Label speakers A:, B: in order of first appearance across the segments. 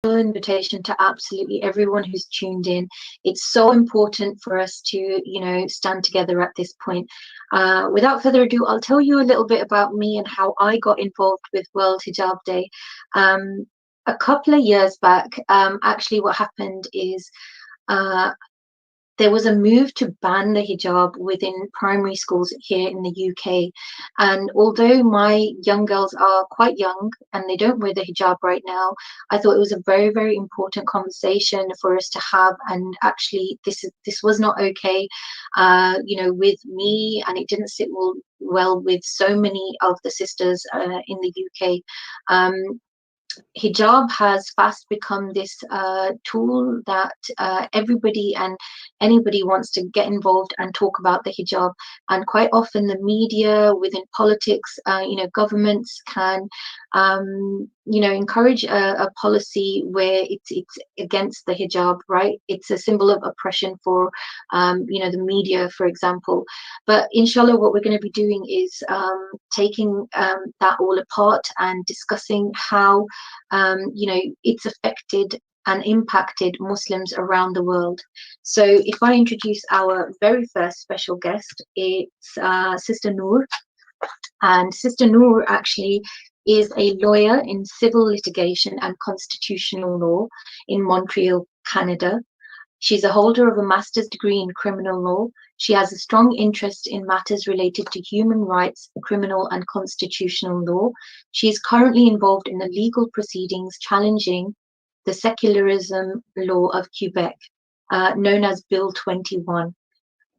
A: invitation to absolutely everyone who's tuned in. It's so important for us to, stand together at this point. Without further ado, I'll tell you a little bit about me and how I got involved with World Hijab Day. A couple of years back, actually what happened is uh, there was a move to ban the hijab within primary schools here in the UK. And although my young girls are quite young and they don't wear the hijab right now, I thought it was a very, very important conversation for us to have. And actually, this was not okay, with me, and it didn't sit well with so many of the sisters in the UK. Hijab has fast become this tool that everybody and anybody wants to get involved and talk about the hijab. And quite often the media, within politics, governments can, encourage a policy where it's against the hijab, right? It's a symbol of oppression for, the media, for example. But inshallah, what we're going to be doing is taking that all apart and discussing how it's affected and impacted Muslims around the world. So if I introduce our very first special guest, it's Sister Noor. And Sister Noor actually is a lawyer in civil litigation and constitutional law in Montreal, Canada. She's a holder of a master's degree in criminal law. She has a strong interest in matters related to human rights, criminal and constitutional law. She is currently involved in the legal proceedings challenging the secularism law of Quebec, known as Bill 21,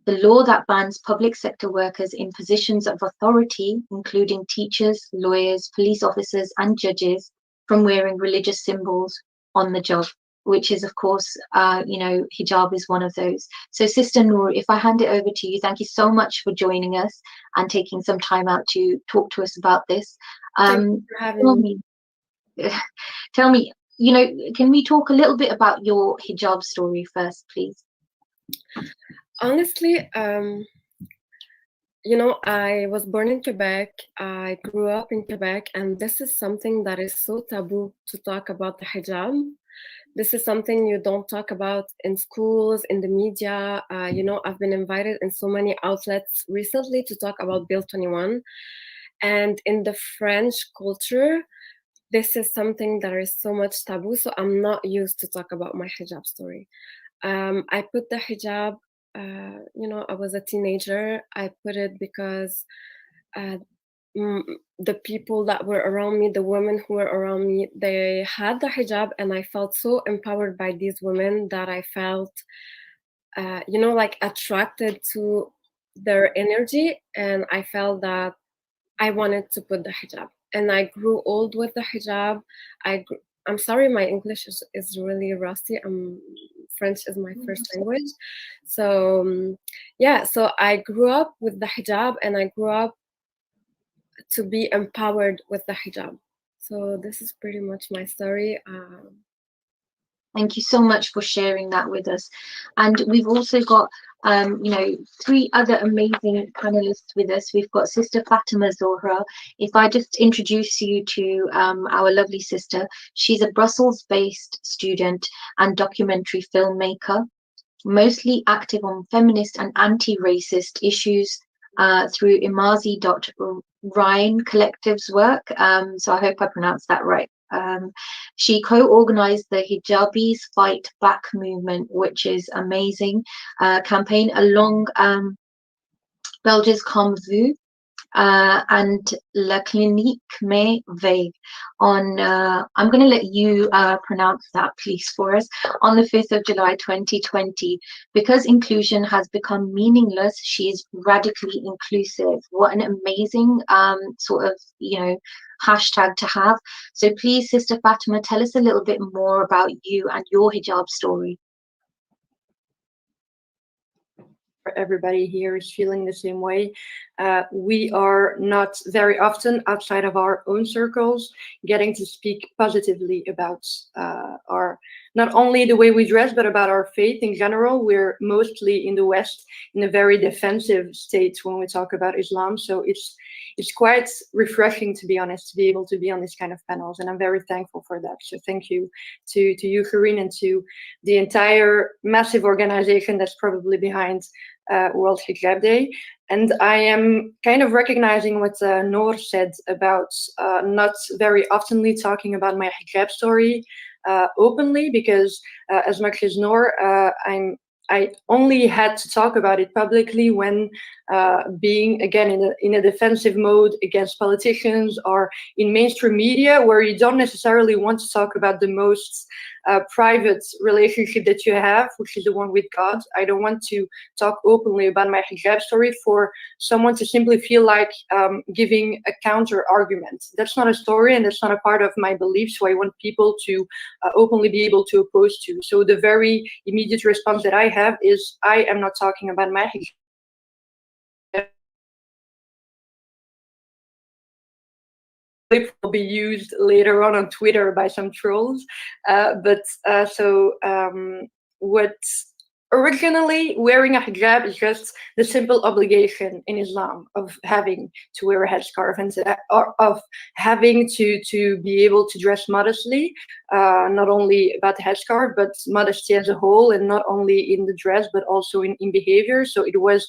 A: the law that bans public sector workers in positions of authority, including teachers, lawyers, police officers, and judges, from wearing religious symbols on the job, which is, of course, hijab is one of those. So, Sister Noor, if I hand it over to you, thank you so much for joining us and taking some time out to talk to us about this.
B: Thank you for having me.
A: Tell me, can we talk a little bit about your hijab story first, please?
B: Honestly, I was born in Quebec. I grew up in Quebec, and this is something that is so taboo to talk about the hijab. This is something you don't talk about in schools, in the media. I've been invited in so many outlets recently to talk about Bill 21. And in the French culture, this is something that is so much taboo. So I'm not used to talk about my hijab story. I put the hijab, I was a teenager. I put it because the people that were around me, the women who were around me, they had the hijab, and I felt so empowered by these women that I felt, attracted to their energy, and I felt that I wanted to put the hijab. And I grew old with the hijab. I'm sorry, my English is really rusty. French is my first language. So, so I grew up with the hijab, and I grew up to be empowered with the hijab. So this is pretty much my story.
A: Thank you so much for sharing that with us. And we've also got, three other amazing panelists with us. We've got Sister Fatima Zohra. If I just introduce you to our lovely sister, she's a Brussels-based student and documentary filmmaker, mostly active on feminist and anti-racist issues through Imazi.Rhine Collective's work. So I hope I pronounced that right. She co-organized the Hijabis Fight Back movement, which is amazing, campaign along Belge's Comme Vous and La Clinique Mais Vague on, I'm going to let you pronounce that, please, for us, on the 5th of July 2020. Because inclusion has become meaningless, she is radically inclusive. What an amazing sort of, hashtag to have. So please, Sister Fatima, tell us a little bit more about you and your hijab story.
C: Everybody here is feeling the same way. we are not very often outside of our own circles getting to speak positively about our, not only the way we dress, but about our faith in general. We're mostly in the West in a very defensive state when we talk about Islam. So it's quite refreshing, to be honest, to be able to be on this kind of panels, and I'm very thankful for that. So thank you to you, Karine, and to the entire massive organization that's probably behind World Hijab Day. And I am kind of recognizing what Noor said about not very oftenly talking about my hijab story openly, because as much as Noor, I only had to talk about it publicly when being, again, in a defensive mode against politicians or in mainstream media, where you don't necessarily want to talk about the most private relationship that you have, which is the one with God. I don't want to talk openly about my hijab story for someone to simply feel like giving a counter argument. That's not a story, and that's not a part of my belief. So I want people to openly be able to oppose to. So the very immediate response that I have is, I am not talking about my hijab. Will be used later on Twitter by some trolls. What originally wearing a hijab is just the simple obligation in Islam of having to wear a headscarf, and or of having to be able to dress modestly, not only about the headscarf, but modesty as a whole, and not only in the dress, but also in behavior. So it was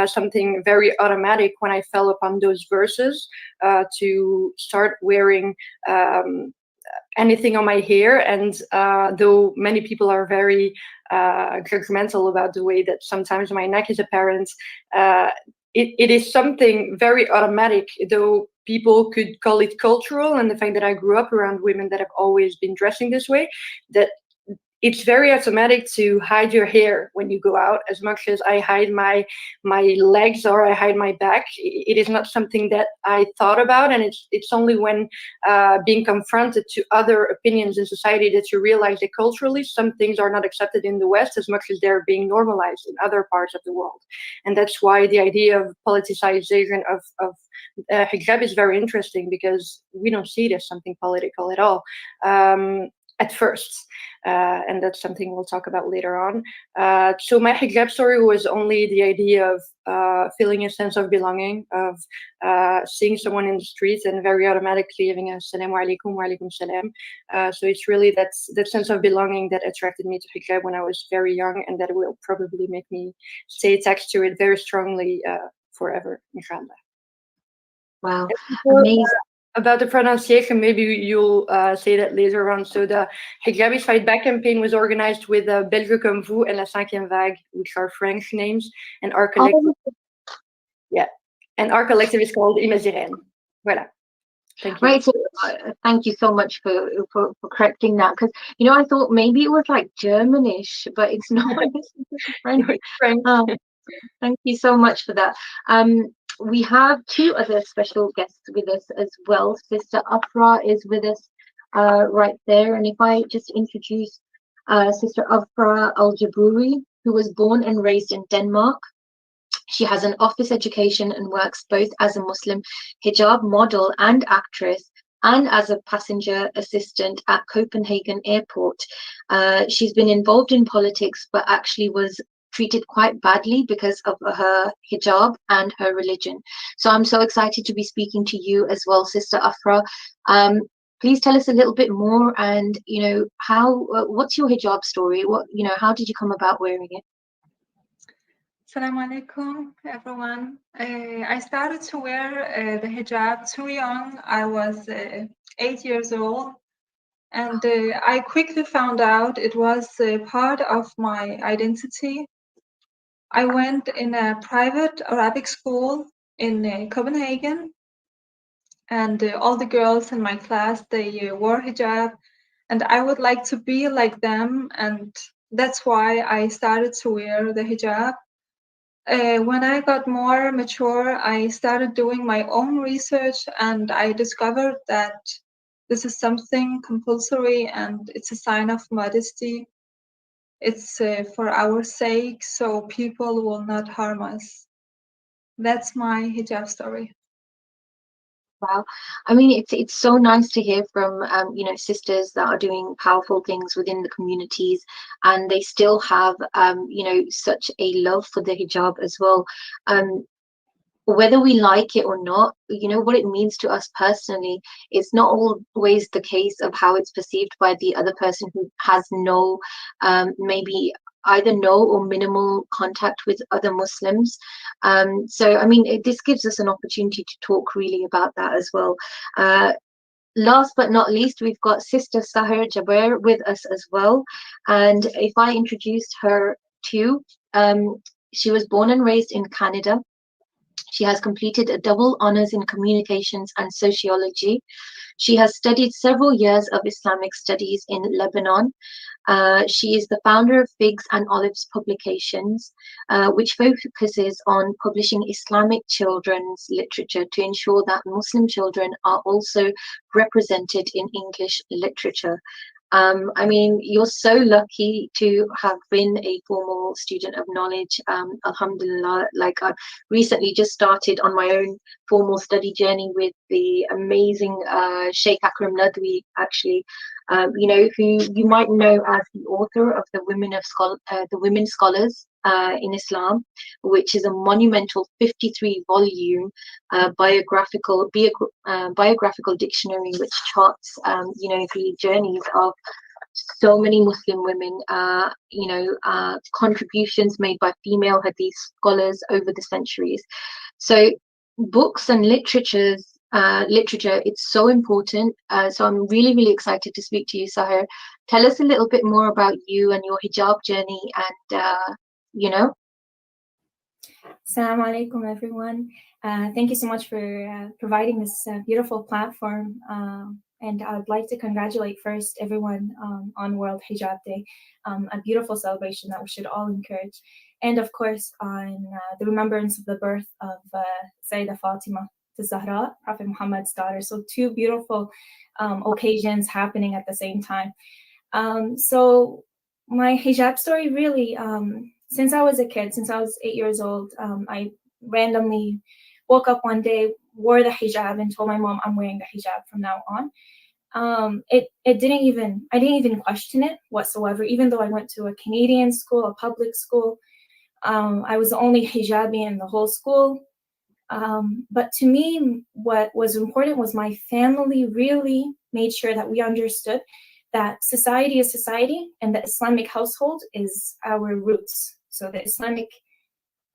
C: something very automatic when I fell upon those verses to start wearing anything on my hair. And though many people are very judgmental about the way that sometimes my neck is apparent, it is something very automatic, though people could call it cultural, and the fact that I grew up around women that have always been dressing this way, that it's very automatic to hide your hair when you go out, as much as I hide my legs or I hide my back. It is not something that I thought about, and it's only when being confronted to other opinions in society that you realize that culturally some things are not accepted in the West as much as they're being normalized in other parts of the world. And that's why the idea of politicization of hijab is very interesting, because we don't see it as something political at all. At first, and that's something we'll talk about later on. So my hijab story was only the idea of feeling a sense of belonging, of seeing someone in the streets and very automatically having a Assalamu alaikum wa alaikum salam. So it's really that sense of belonging that attracted me to hijab when I was very young, and that will probably make me stay attached to it very strongly forever, inshallah.
A: Wow, amazing.
C: About the pronunciation, maybe you'll say that later on. So the Hijabi Fight Back campaign was organized with Belge Comme Vous and La Cinquième Vague, which are French names, and our collective, and our collective is called Imazirène. Voilà. Thank you.
A: Right, so thank you so much for correcting that, because I thought maybe it was like Germanish, but it's not. It's French. Thank you so much for that. We have two other special guests with us as well. Sister Afra is with us right there. And if I just introduce Sister Afra Al-Jabouri, who was born and raised in Denmark. She has an office education and works both as a Muslim hijab model and actress, and as a passenger assistant at Copenhagen Airport. She's been involved in politics, but actually was treated quite badly because of her hijab and her religion. So I'm so excited to be speaking to you as well, Sister Afra. Please tell us a little bit more, and how what's your hijab story? How did you come about wearing it?
D: Assalamu alaikum, everyone. I started to wear the hijab too young. I was 8 years old, and I quickly found out it was part of my identity. I went in a private Arabic school in Copenhagen, and all the girls in my class, they wore hijab, and I would like to be like them, and that's why I started to wear the hijab. When I got more mature, I started doing my own research, and I discovered that this is something compulsory and it's a sign of modesty. It's for our sake, so people will not harm us. That's my hijab story.
A: Wow. I mean, it's so nice to hear from sisters that are doing powerful things within the communities, and they still have such a love for the hijab as well. Um, Whether we like it or not, what it means to us personally, it's not always the case of how it's perceived by the other person who has no, maybe either no or minimal contact with other Muslims. So, I mean, this gives us an opportunity to talk really about that as well. Uh, Last but not least, we've got Sister Sahir Jaber with us as well. And if I introduced her too, she was born and raised in Canada. She has completed a double honors in communications and sociology. She has studied several years of Islamic studies in Lebanon. She is the founder of Figs and Olives Publications, which focuses on publishing Islamic children's literature to ensure that Muslim children are also represented in English literature. I mean, you're so lucky to have been a formal student of knowledge. Alhamdulillah, like I've recently just started on my own formal study journey with the amazing Sheikh Akram Nadwi, actually, who you might know as the author of the Women Scholars in Islam, which is a monumental 53-volume biographical dictionary which charts, the journeys of so many Muslim women, contributions made by female Hadith scholars over the centuries. So books and literature, it's so important. So I'm really, really excited to speak to you, Sahir. Tell us a little bit more about you and your hijab journey and.
E: Assalamu alaikum, everyone. Thank you so much for providing this beautiful platform. And I would like to congratulate first everyone on World Hijab Day, a beautiful celebration that we should all encourage. And of course, on the remembrance of the birth of Sayyidah Fatima the Zahra, Prophet Muhammad's daughter. So two beautiful occasions happening at the same time. So my hijab story really, since I was a kid, since I was 8 years old, I randomly woke up one day, wore the hijab, and told my mom I'm wearing the hijab from now on. I didn't even question it whatsoever, even though I went to a Canadian school, a public school. I was the only hijabi in the whole school. But to me, what was important was my family really made sure that we understood that society is society and the Islamic household is our roots. So the Islamic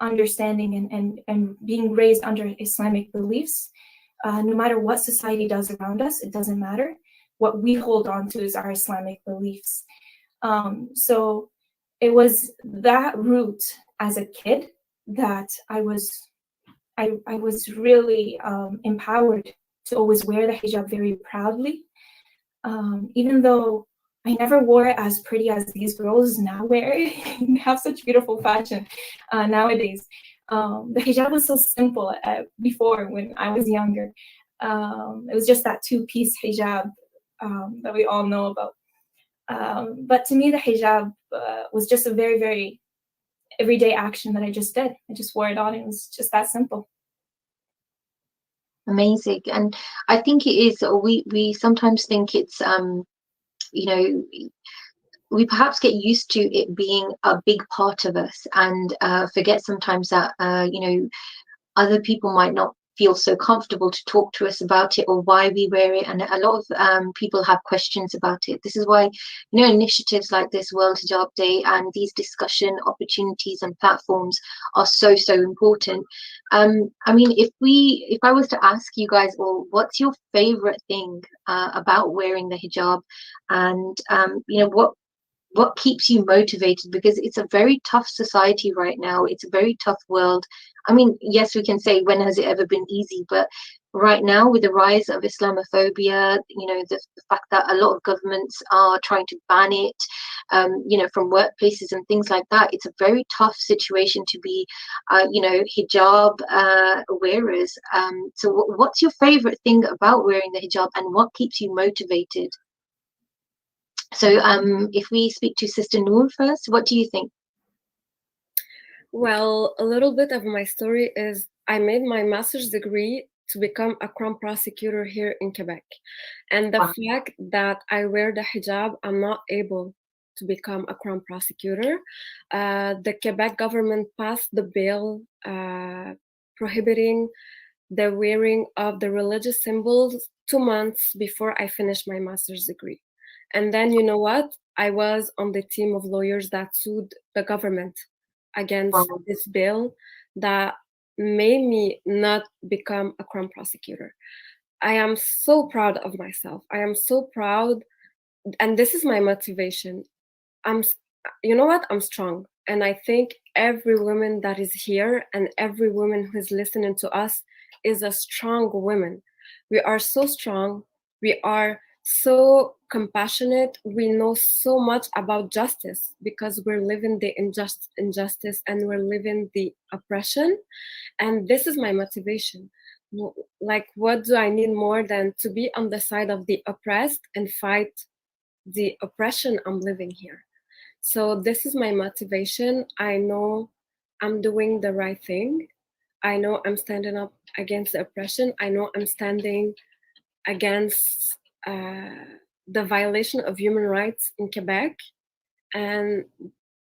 E: understanding and being raised under Islamic beliefs, no matter what society does around us, it doesn't matter. What we hold on to is our Islamic beliefs. So it was that root as a kid that I was really empowered to always wear the hijab very proudly. Even though I never wore it as pretty as these girls now wear it, have such beautiful fashion nowadays. The hijab was so simple before when I was younger. It was just that two-piece hijab that we all know about. But to me, the hijab was just a very, very everyday action that I just did. I just wore it on. It was just that simple.
A: Amazing. And I think it is, we sometimes think it's we perhaps get used to it being a big part of us and forget sometimes that other people might not feel so comfortable to talk to us about it or why we wear it, and a lot of people have questions about it. This is why initiatives like this World Hijab Day and these discussion opportunities and platforms are so important. I mean, if I was to ask you guys all, what's your favorite thing about wearing the hijab, and what keeps you motivated? Because it's a very tough society right now. It's a very tough world. I mean, yes, we can say, when has it ever been easy? But right now, with the rise of Islamophobia, the fact that a lot of governments are trying to ban it, from workplaces and things like that, it's a very tough situation to be, hijab wearers. So what's your favorite thing about wearing the hijab, and what keeps you motivated? So if we speak to Sister Noor first, what do you think?
B: Well, a little bit of my story is I made my master's degree to become a crown prosecutor here in Quebec. And the
A: Wow.
B: fact that I wear the hijab, I'm not able to become a crown prosecutor. The Quebec government passed the bill prohibiting the wearing of the religious symbols 2 months before I finished my master's degree. And then, you know what? I was on the team of lawyers that sued the government against
A: Wow.
B: this bill that made me not become a crown prosecutor. I am so proud of myself. I am so proud, and this is my motivation. You know what? I'm strong. And I think every woman that is here and every woman who is listening to us is a strong woman. We are so strong. We are so compassionate. We know so much about justice because we're living the injustice and we're living the oppression. And this is my motivation. Like, what do I need more than to be on the side of the oppressed and fight the oppression I'm living here? So this is my motivation. I know I'm doing the right thing. I know I'm standing up against the oppression. I know I'm standing against the violation of human rights in Quebec. And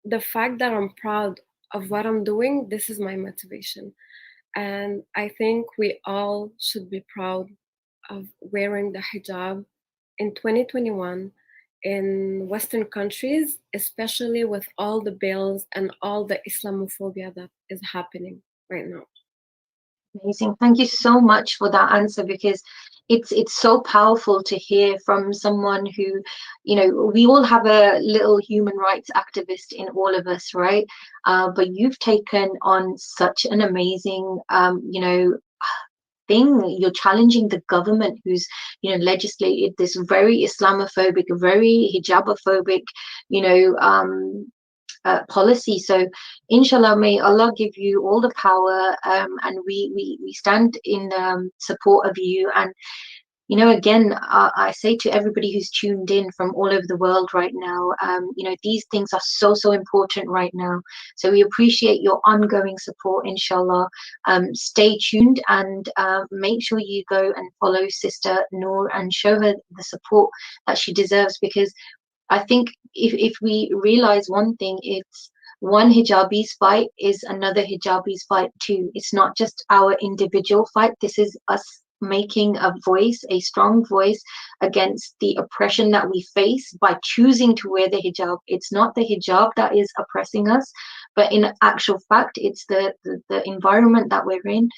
B: the fact that I'm proud of what I'm doing, this is my motivation. And I think we all should be proud of wearing the hijab in 2021 in Western countries, especially with all the bills and all the Islamophobia that is happening right now.
A: Amazing. Thank you so much for that answer, because it's so powerful to hear from someone who, you know, we all have a little human rights activist in all of us, right? But you've taken on such an amazing, you know, thing. You're challenging the government who's, you know, legislated this very Islamophobic, very hijabophobic, you know, policy. So inshallah, may Allah give you all the power, and we stand in support of you. And you know, again, I say to everybody who's tuned in from all over the world right now, you know, these things are so important right now. So we appreciate your ongoing support, inshallah. Stay tuned, and make sure you go and follow Sister Noor and show her the support that she deserves, because I think if we realize one thing, it's one hijabi's fight is another hijabi's fight too. It's not just our individual fight. This is us making a voice, a strong voice against the oppression that we face by choosing to wear the hijab. It's not the hijab that is oppressing us, but in actual fact, it's the environment that we're in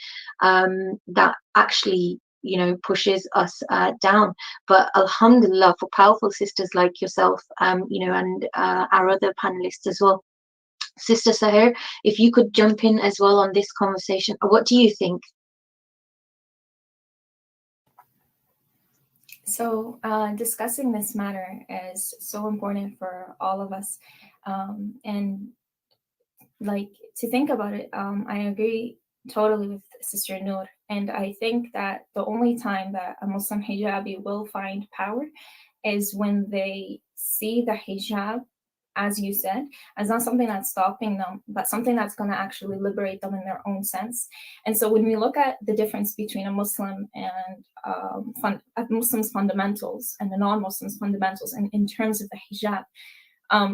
A: that actually, you know, pushes us down. But alhamdulillah for powerful sisters like yourself, you know, and our other panelists as well. Sister Sahir, if you could jump in as well on this conversation, what do you think?
E: So discussing this matter is so important for all of us. And like, to think about it, I agree totally with Sister Noor. And I think that the only time that a Muslim hijabi will find power is when they see the hijab, as you said, as not something that's stopping them, but something that's going to actually liberate them in their own sense. And so when we look at the difference between a Muslim and a Muslim's fundamentals and the non-Muslim's fundamentals, and in terms of the hijab,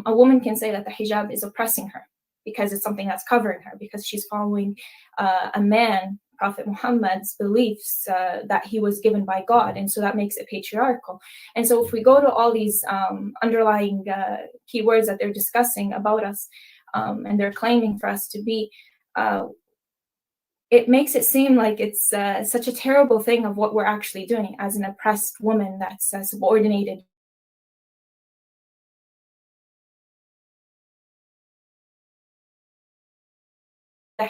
E: a woman can say that the hijab is oppressing her because it's something that's covering her, because she's following a man, Prophet Muhammad's beliefs that he was given by God. And so that makes it patriarchal. And so if we go to all these underlying keywords that they're discussing about us, and they're claiming for us to be, it makes it seem like it's such a terrible thing of what we're actually doing as an oppressed woman that's subordinated.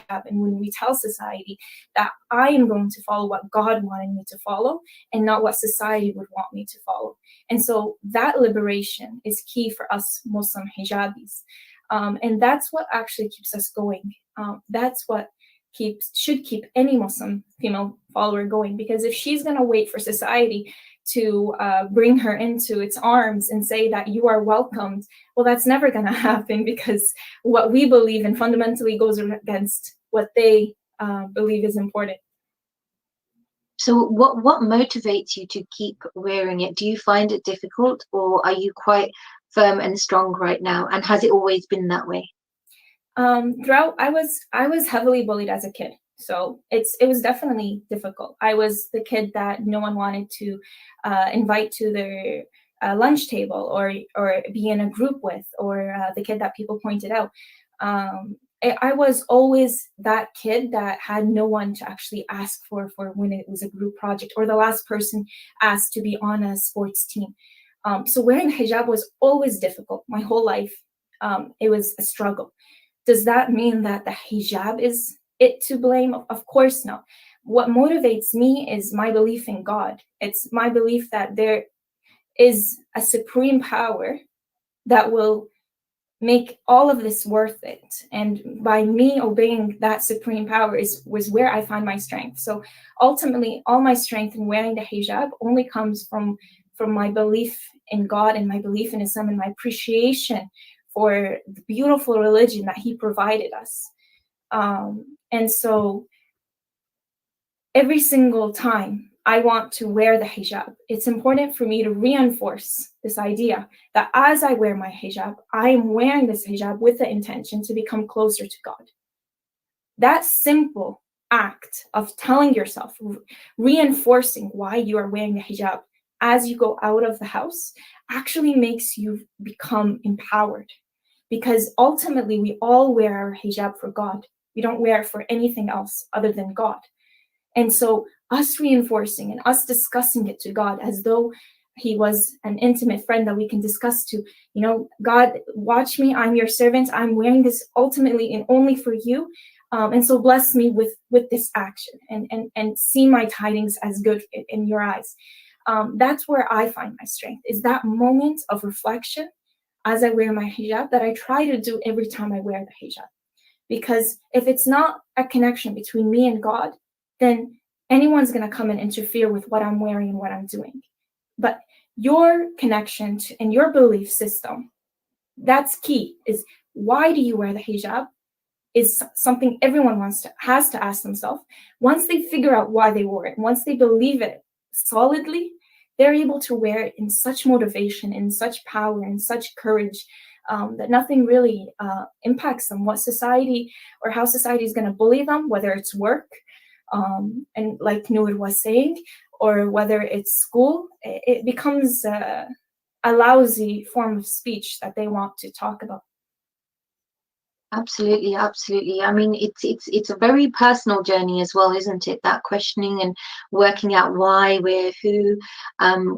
E: And when we tell society that I am going to follow what God wanted me to follow and not what society would want me to follow. And so that liberation is key for us Muslim hijabis. And that's what actually keeps us going. That's what should keep any Muslim female follower going, because if she's going to wait for society to bring her into its arms and say that you are welcomed, well, that's never going to happen, because what we believe in fundamentally goes against what they believe is important.
A: So what motivates you to keep wearing it? Do you find it difficult, or are you quite firm and strong right now? And has it always been that way?
E: Throughout, I was heavily bullied as a kid, so it was definitely difficult. I was the kid that no one wanted to invite to their lunch table or be in a group with, or the kid that people pointed out. I was always that kid that had no one to actually ask for when it was a group project, or the last person asked to be on a sports team. So wearing hijab was always difficult my whole life. It was a struggle. Does that mean that the hijab is it to blame? Of course not. What motivates me is my belief in God. It's my belief that there is a supreme power that will make all of this worth it. And by me obeying that supreme power was where I find my strength. So ultimately, all my strength in wearing the hijab only comes from my belief in God and my belief in Islam and my appreciation for the beautiful religion that he provided us. And so every single time I want to wear the hijab, it's important for me to reinforce this idea that as I wear my hijab, I am wearing this hijab with the intention to become closer to God. That simple act of telling yourself, reinforcing why you are wearing the hijab as you go out of the house, actually makes you become empowered. Because ultimately, we all wear our hijab for God. We don't wear it for anything else other than God. And so us reinforcing and us discussing it to God as though he was an intimate friend that we can discuss to, God, watch me, I'm your servant, I'm wearing this ultimately and only for you. And so bless me with this action and see my tidings as good in your eyes. That's where I find my strength, is that moment of reflection as I wear my hijab that I try to do every time I wear the hijab. Because if it's not a connection between me and God, then anyone's going to come and interfere with what I'm wearing and what I'm doing. But your connection and your belief system, that's key, is why do you wear the hijab? Is something everyone has to ask themselves. Once they figure out why they wore it, once they believe it solidly, they're able to wear it in such motivation, in such power, in such courage, that nothing really impacts them. What society or how society is going to bully them, whether it's work, and like Noor was saying, or whether it's school, it becomes a lousy form of speech that they want to talk about.
A: Absolutely, absolutely. I mean, it's a very personal journey as well, isn't it? That questioning and working out why, where, who.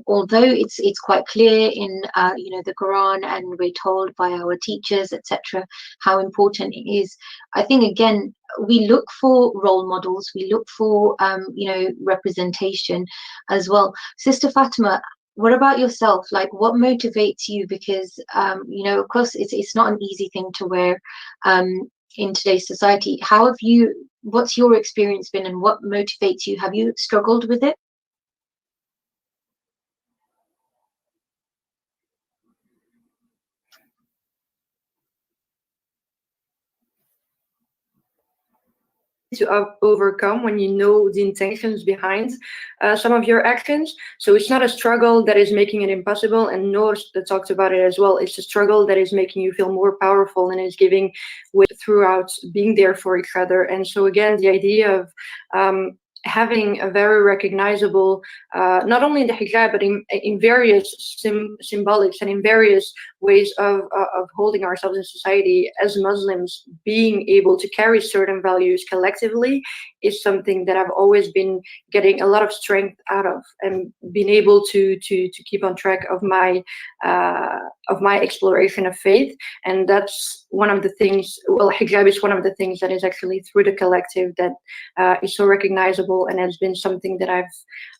A: Although it's quite clear in the Quran, and we're told by our teachers, etc., how important it is. I think again, we look for role models, we look for representation as well. Sister Fatima, what about yourself? Like, what motivates you? Because of course, it's not an easy thing to wear in today's society. What's your experience been, and what motivates you? Have you struggled with it?
C: To overcome when you know the intentions behind some of your actions. So it's not a struggle that is making it impossible, and Noor talked about it as well. It's a struggle that is making you feel more powerful and is giving way throughout being there for each other. And so again, the idea of having a very recognizable, not only in the hijab, but in various symbolics and in various ways of holding ourselves in society as Muslims, being able to carry certain values collectively is something that I've always been getting a lot of strength out of, and being able to keep on track of my exploration of faith. And that's one of the things, well, hijab is one of the things that is actually through the collective that is so recognizable possible, and has been something that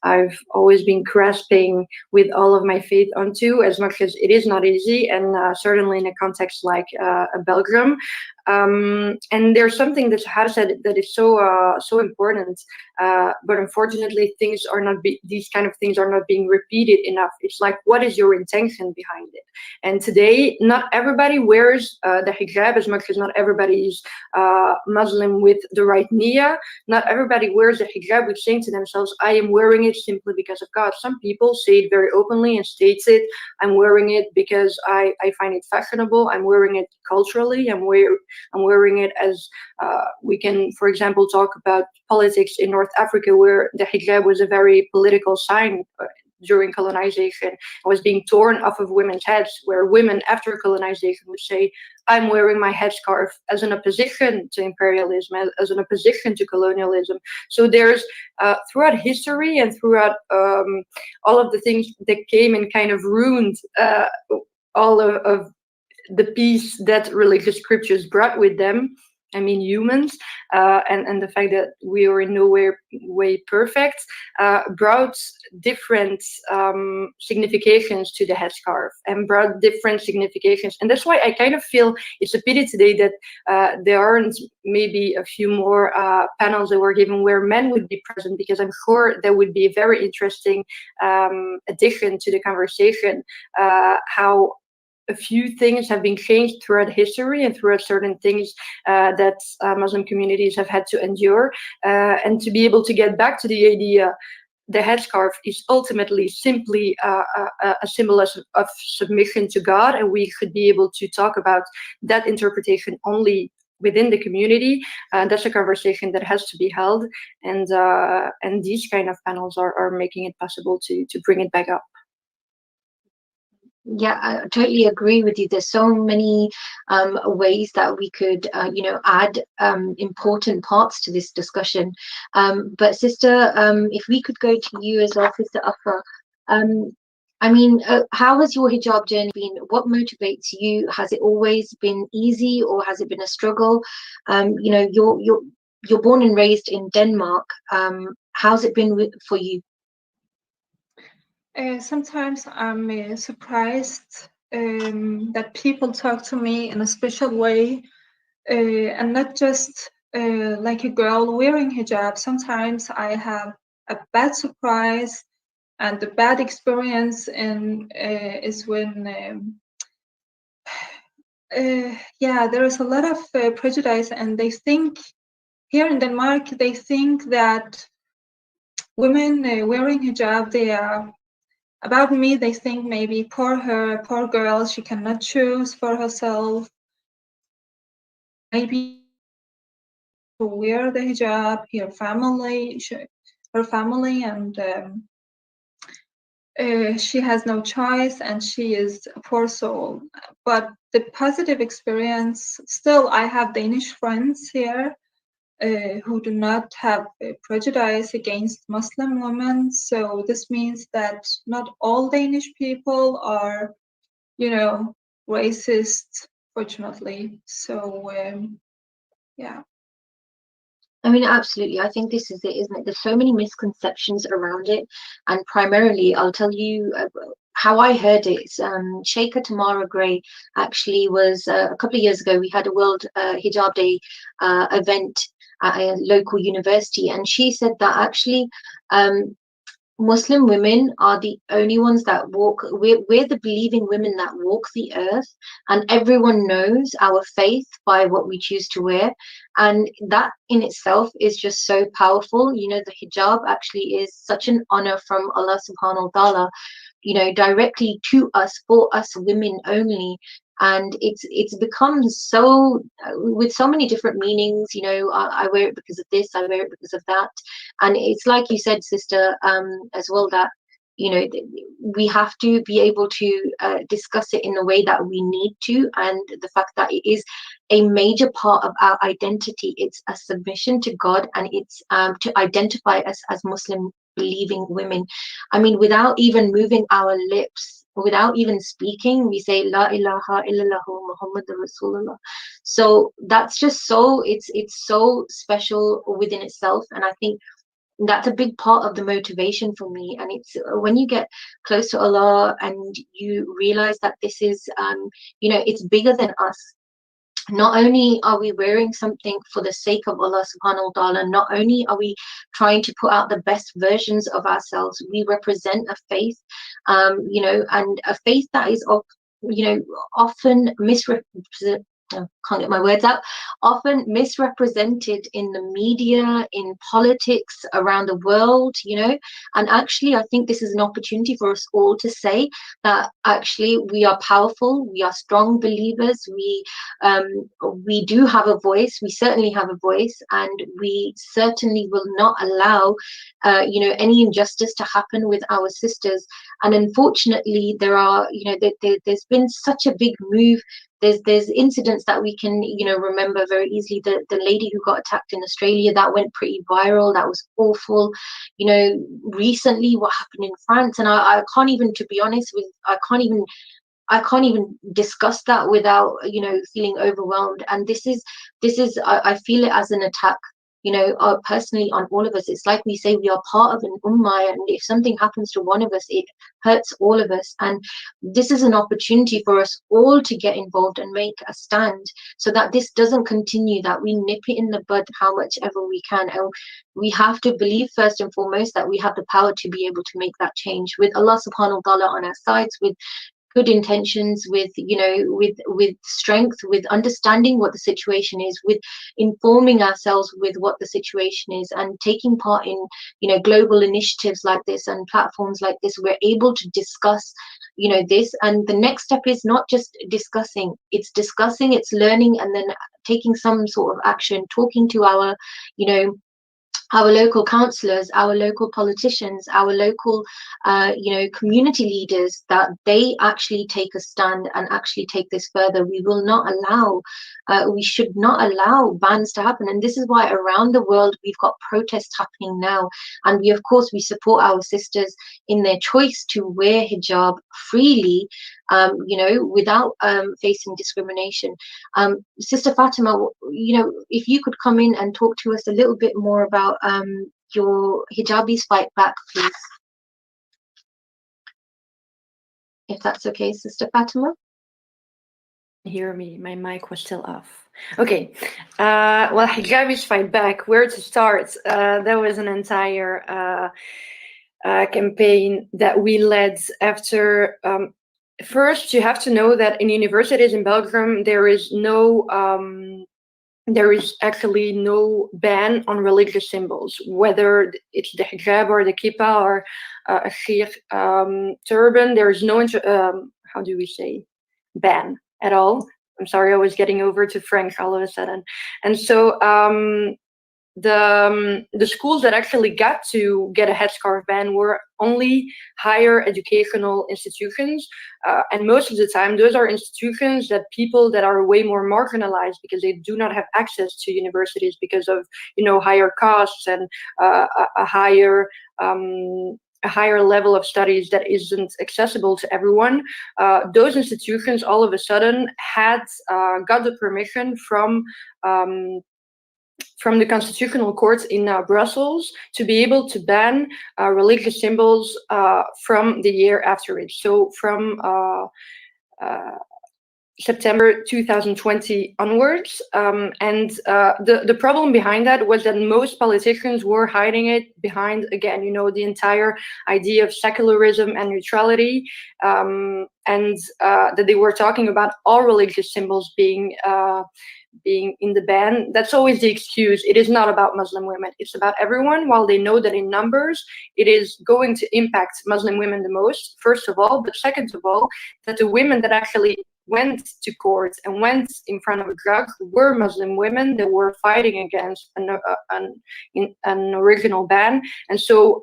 C: I've always been grasping with all of my faith onto, as much as it is not easy, and certainly in a context like Belgium. And there's something that Har said that is so important, but unfortunately things are not these kind of things are not being repeated enough. It's like, what is your intention behind it? And today not everybody wears the hijab, as much as not everybody is Muslim with the right niyyah. Not everybody wears the hijab with saying to themselves, I am wearing it simply because of God. Some people say it very openly and states it, I'm wearing it because I find it fashionable, I'm wearing it culturally, I'm wearing it as we can, for example, talk about politics in North Africa, where the hijab was a very political sign during colonization. It was being torn off of women's heads, where women after colonization would say, I'm wearing my headscarf as an opposition to imperialism, as an opposition to colonialism. So there's throughout history and throughout all of the things that came and kind of ruined all of the peace that religious scriptures brought with them, I mean humans, and the fact that we are in no way perfect, brought different significations to the headscarf, and brought different significations. And that's why I kind of feel it's a pity today that there aren't maybe a few more panels that were given where men would be present, because I'm sure that would be a very interesting addition to the conversation, how a few things have been changed throughout history and throughout certain things that Muslim communities have had to endure, and to be able to get back to the idea the headscarf is ultimately simply a symbol of submission to God, and we should be able to talk about that interpretation only within the community. That's a conversation that has to be held, and these kind of panels are making it possible to bring it back up.
A: Yeah, I totally agree with you. There's so many ways that we could, add important parts to this discussion. But sister, if we could go to you as well, Sister Afra. I mean, how has your hijab journey been? What motivates you? Has it always been easy, or has it been a struggle? You're born and raised in Denmark. How's it been for you?
D: Sometimes I'm surprised that people talk to me in a special way, and not just like a girl wearing hijab. Sometimes I have a bad surprise, and the bad experience is when there is a lot of prejudice, and they think here in Denmark, they think that women wearing hijab, they are about me, they think maybe poor her, poor girl, she cannot choose for herself. Maybe to wear the hijab, her family, and she has no choice, and she is a poor soul. But the positive experience, still I have Danish friends here who do not have prejudice against Muslim women. So this means that not all Danish people are, racist, fortunately. So, yeah.
A: I mean, absolutely. I think this is it, isn't it? There's so many misconceptions around it, and primarily, I'll tell you how I heard it. Sheikha Tamara Gray actually was a couple of years ago. We had a World Hijab Day event at a local university, and she said that actually Muslim women are the only ones that walk. We're the believing women that walk the earth, and everyone knows our faith by what we choose to wear, and that in itself is just so powerful. The hijab actually is such an honor from Allah subhanahu wa ta'ala, directly to us, for us women only. And it's become so with so many different meanings. I wear it because of this, I wear it because of that. And it's like you said, sister, as well, that we have to be able to discuss it in the way that we need to, and the fact that it is a major part of our identity. It's a submission to God, and it's to identify us as Muslim believing women. I mean, without even moving our lips, without even speaking, we say La ilaha illallah Muhammadur Rasulullah. So that's just so it's so special within itself. And I think that's a big part of the motivation for me. And it's when you get close to Allah and you realize that this is it's bigger than us. Not only are we wearing something for the sake of Allah subhanahu wa ta'ala, not only are we trying to put out the best versions of ourselves, we represent a faith, and a faith that is often misrepresented. Can't get my words out. Often misrepresented in the media, in politics around the world, and actually I think this is an opportunity for us all to say that actually we are powerful, we are strong believers, we do have a voice, we certainly have a voice, and we certainly will not allow any injustice to happen with our sisters. And unfortunately there are there's been such a big move. There's incidents that we can remember very easily. The lady who got attacked in Australia, that went pretty viral, that was awful. Recently what happened in France, and I can't even, to be honest with, I can't even discuss that without feeling overwhelmed. And this is I feel it as an attack, personally, on all of us. It's like we say, we are part of an ummah, and if something happens to one of us, it hurts all of us. And this is an opportunity for us all to get involved and make a stand, so that this doesn't continue, that we nip it in the bud how much ever we can. And we have to believe first and foremost that we have the power to be able to make that change, with Allah subhanahu wa ta'ala on our sides, with good intentions, with with strength, with understanding what the situation is, with informing ourselves with what the situation is, and taking part in global initiatives like this and platforms like this. We're able to discuss this, and the next step is not just discussing, it's learning, and then taking some sort of action, talking to our our local councillors, our local politicians, our local, community leaders, that they actually take a stand and actually take this further. We will not allow, we should not allow bans to happen. And this is why around the world we've got protests happening now. And we, of course, we support our sisters in their choice to wear hijab freely, without facing discrimination. Sister Fatima, if you could come in and talk to us a little bit more about your hijabis fight back, please. If that's okay, Sister Fatima.
C: Hear me, my mic was still off. Okay, well, hijabis fight back, where to start? There was an entire campaign that we led after. First, you have to know that in universities in Belgium, there is actually no ban on religious symbols, whether it's the hijab or the kippah or a sheikh turban. There is no, how do we say, ban at all. I'm sorry, I was getting over to French all of a sudden. And so the schools that actually got to get a headscarf ban were only higher educational institutions, and most of the time those are institutions that people that are way more marginalized, because they do not have access to universities because of higher costs and a higher level of studies that isn't accessible to everyone. Those institutions all of a sudden had got the permission from the Constitutional Court in Brussels to be able to ban religious symbols from the year after it. So from September 2020 onwards. And the problem behind that was that most politicians were hiding it behind, again, the entire idea of secularism and neutrality, and that they were talking about all religious symbols being in the ban. That's always the excuse. It is not about Muslim women. It's about everyone, while they know that in numbers, it is going to impact Muslim women the most, first of all, but second of all, that the women that actually went to court and went in front of a judge were Muslim women that were fighting against an original ban. And so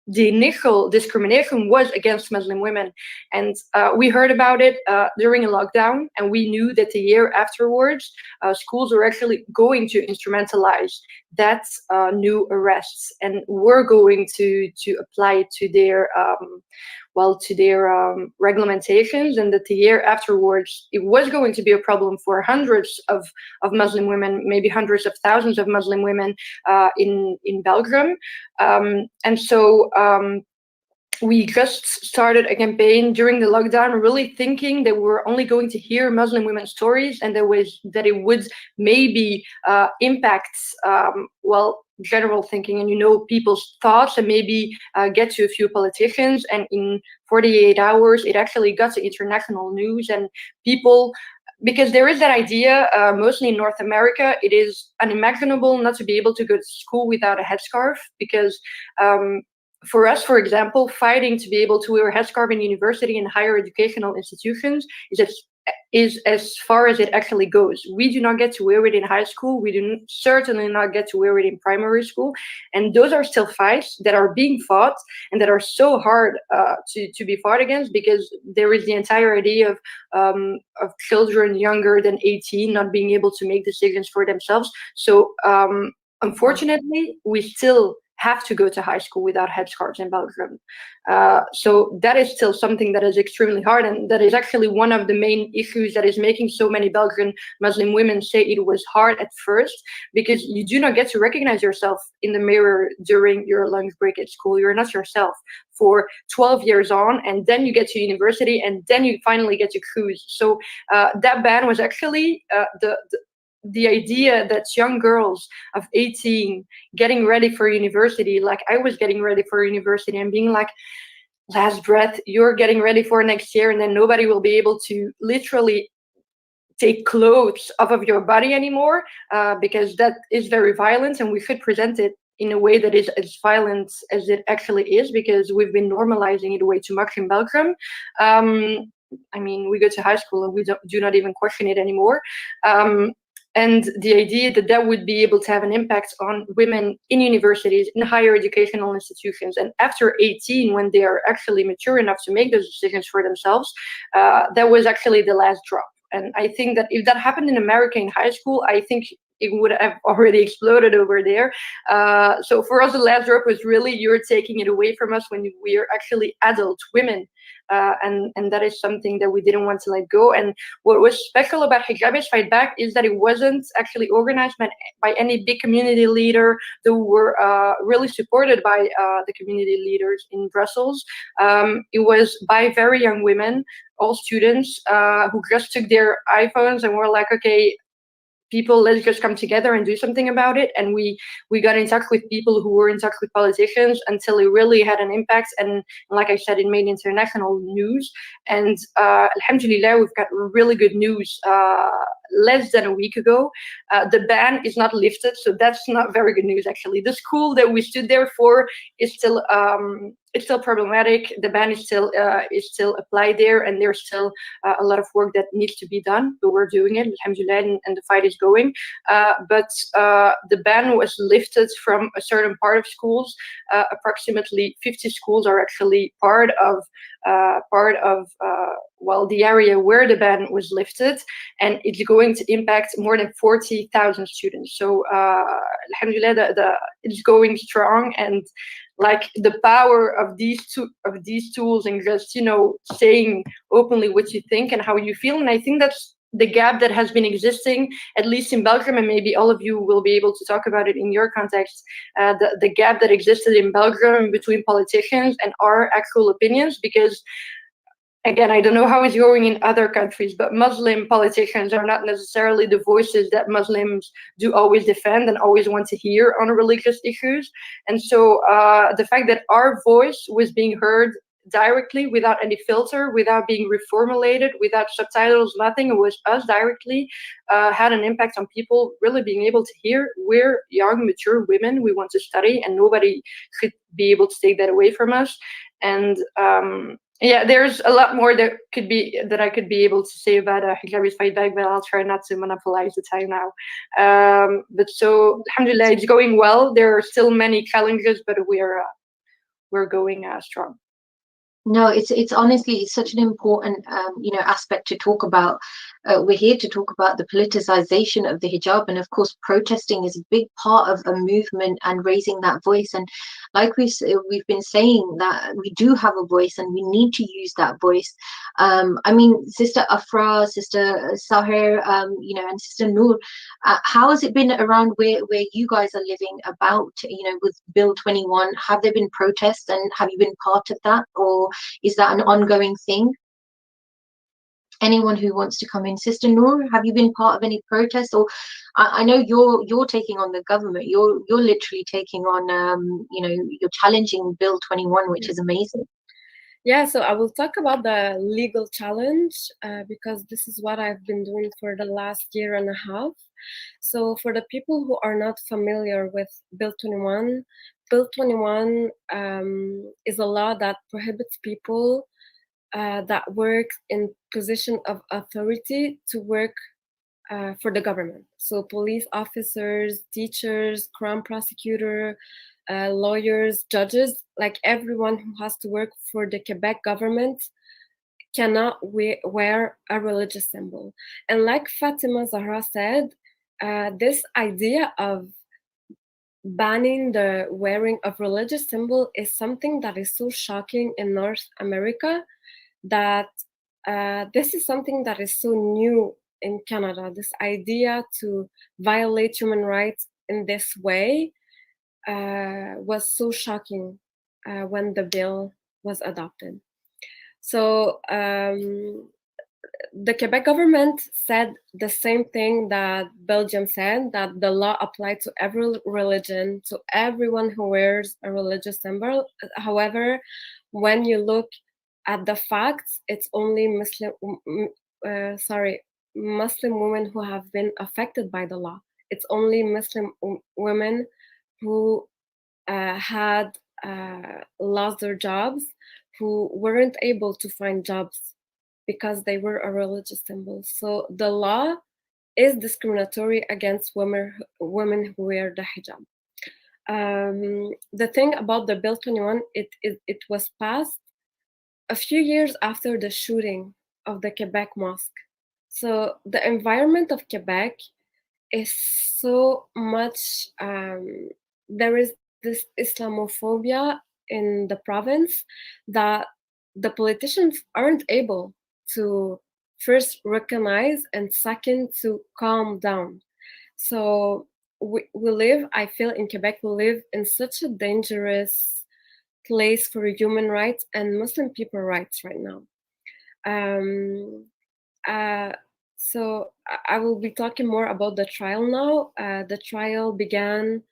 C: the initial discrimination was against Muslim women. And we heard about it during a lockdown, and we knew that the year afterwards, schools were actually going to instrumentalize that new arrests and were going to apply it to their to their regulations, and that the year afterwards it was going to be a problem for hundreds of Muslim women, maybe hundreds of thousands of Muslim women in Belgium. And so we just started a campaign during the lockdown, really thinking that we were only going to hear Muslim women's stories, and that it would maybe impact general thinking and people's thoughts, and maybe get to a few politicians. And in 48 hours, it actually got to international news, and people. Because there is that idea, mostly in North America, it is unimaginable not to be able to go to school without a headscarf, because for us, for example, fighting to be able to wear a headscarf in university and higher educational institutions is as far as it actually goes. We do not get to wear it in high school. We do certainly not get to wear it in primary school. And those are still fights that are being fought and that are so hard to be fought against, because there is the entire idea of children younger than 18 not being able to make decisions for themselves. So unfortunately, we still have to go to high school without headscarves in Belgium. So that is still something that is extremely hard, and that is actually one of the main issues that is making so many Belgian Muslim women say it was hard at first, because you do not get to recognize yourself in the mirror during your lunch break at school. You're not yourself for 12 years on, and then you get to university, and then you finally get to choose. So that ban was actually the idea that young girls of 18 getting ready for university, like I was getting ready for university, and being like, last breath, you're getting ready for next year, and then nobody will be able to literally take clothes off of your body anymore, because that is very violent, and we should present it in a way that is as violent as it actually is, because we've been normalizing it way too much in Belgium. I mean, we go to high school and we do not even question it anymore. And the idea that would be able to have an impact on women in universities, in higher educational institutions, and after 18, when they are actually mature enough to make those decisions for themselves, that was actually the last drop. And I think that if that happened in America in high school, I think it would have already exploded over there. So for us, the last drop was really, you're taking it away from us when we are actually adult women. And that is something that we didn't want to let go. And what was special about Hijab Fight Back is that it wasn't actually organized by any big community leader. They were really supported by the community leaders in Brussels. It was by very young women, all students, who just took their iPhones and were like, okay, people, let's just come together and do something about it. And we got in touch with people who were in touch with politicians until it really had an impact. And like I said, it made international news. And alhamdulillah, we've got really good news less than a week ago. The ban is not lifted, so that's not very good news, actually. The school that we stood there for is still it's still problematic. The ban is still applied there, and there's still a lot of work that needs to be done, but we're doing it, alhamdulillah, and the fight is going. But the ban was lifted from a certain part of schools. Approximately 50 schools are actually part of the area where the ban was lifted, and it's going to impact more than 40,000 students. So alhamdulillah, it's going strong, and like the power of these tools, and just saying openly what you think and how you feel. And I think that's the gap that has been existing, at least in Belgium, and maybe all of you will be able to talk about it in your context, the gap that existed in Belgium between politicians and our actual opinions. Because again, I don't know how it's going in other countries, but Muslim politicians are not necessarily the voices that Muslims do always defend and always want to hear on religious issues. And so the fact that our voice was being heard directly, without any filter, without being reformulated, without subtitles, nothing, it was us directly, had an impact on people really being able to hear. We're young, mature women, we want to study, and nobody should be able to take that away from us. And yeah, there's a lot more that I could be able to say about Hijab Fight Back, but I'll try not to monopolize the time now. But so, alhamdulillah, it's going well. There are still many challenges, but we're going strong.
A: No, it's honestly it's such an important aspect to talk about. We're here to talk about the politicization of the hijab, and of course, protesting is a big part of a movement and raising that voice. And like we've been saying that we do have a voice, and we need to use that voice. I mean, Sister Afra, Sister Sahir, and Sister Noor, how has it been around where you guys are living about with Bill 21? Have there been protests, and have you been part of that, or is that an ongoing thing? Anyone who wants to come in. Sister Noor, have you been part of any protests? Or I know you're taking on the government. You're literally taking on you're challenging Bill 21, which is amazing.
B: Yeah, so I will talk about the legal challenge because this is what I've been doing for the last year and a half. So for the people who are not familiar with Bill 21, Bill 21 is a law that prohibits people that work in position of authority to work for the government. So police officers, teachers, crown prosecutor, lawyers, judges, like everyone who has to work for the Quebec government cannot wear a religious symbol. And like Fatima Zahra said, this idea of banning the wearing of religious symbol is something that is so shocking in North America that this is something that is so new in Canada. This idea to violate human rights in this way was so shocking when the bill was adopted. So the Quebec government said the same thing that Belgium said, that the law applied to every religion, to everyone who wears a religious symbol. However, when you look at the facts, it's only Muslim women who have been affected by the law. It's only Muslim women who had lost their jobs, who weren't able to find jobs because they were a religious symbol. So the law is discriminatory against women who wear the hijab. The thing about the Bill 21, it was passed a few years after the shooting of the Quebec mosque. So the environment of Quebec is so much, there is this Islamophobia in the province that the politicians aren't able to first recognize and second to calm down. So we live, I feel in Quebec, we live in such a dangerous place for human rights and Muslim people rights right now. So I will be talking more about the trial now. The trial began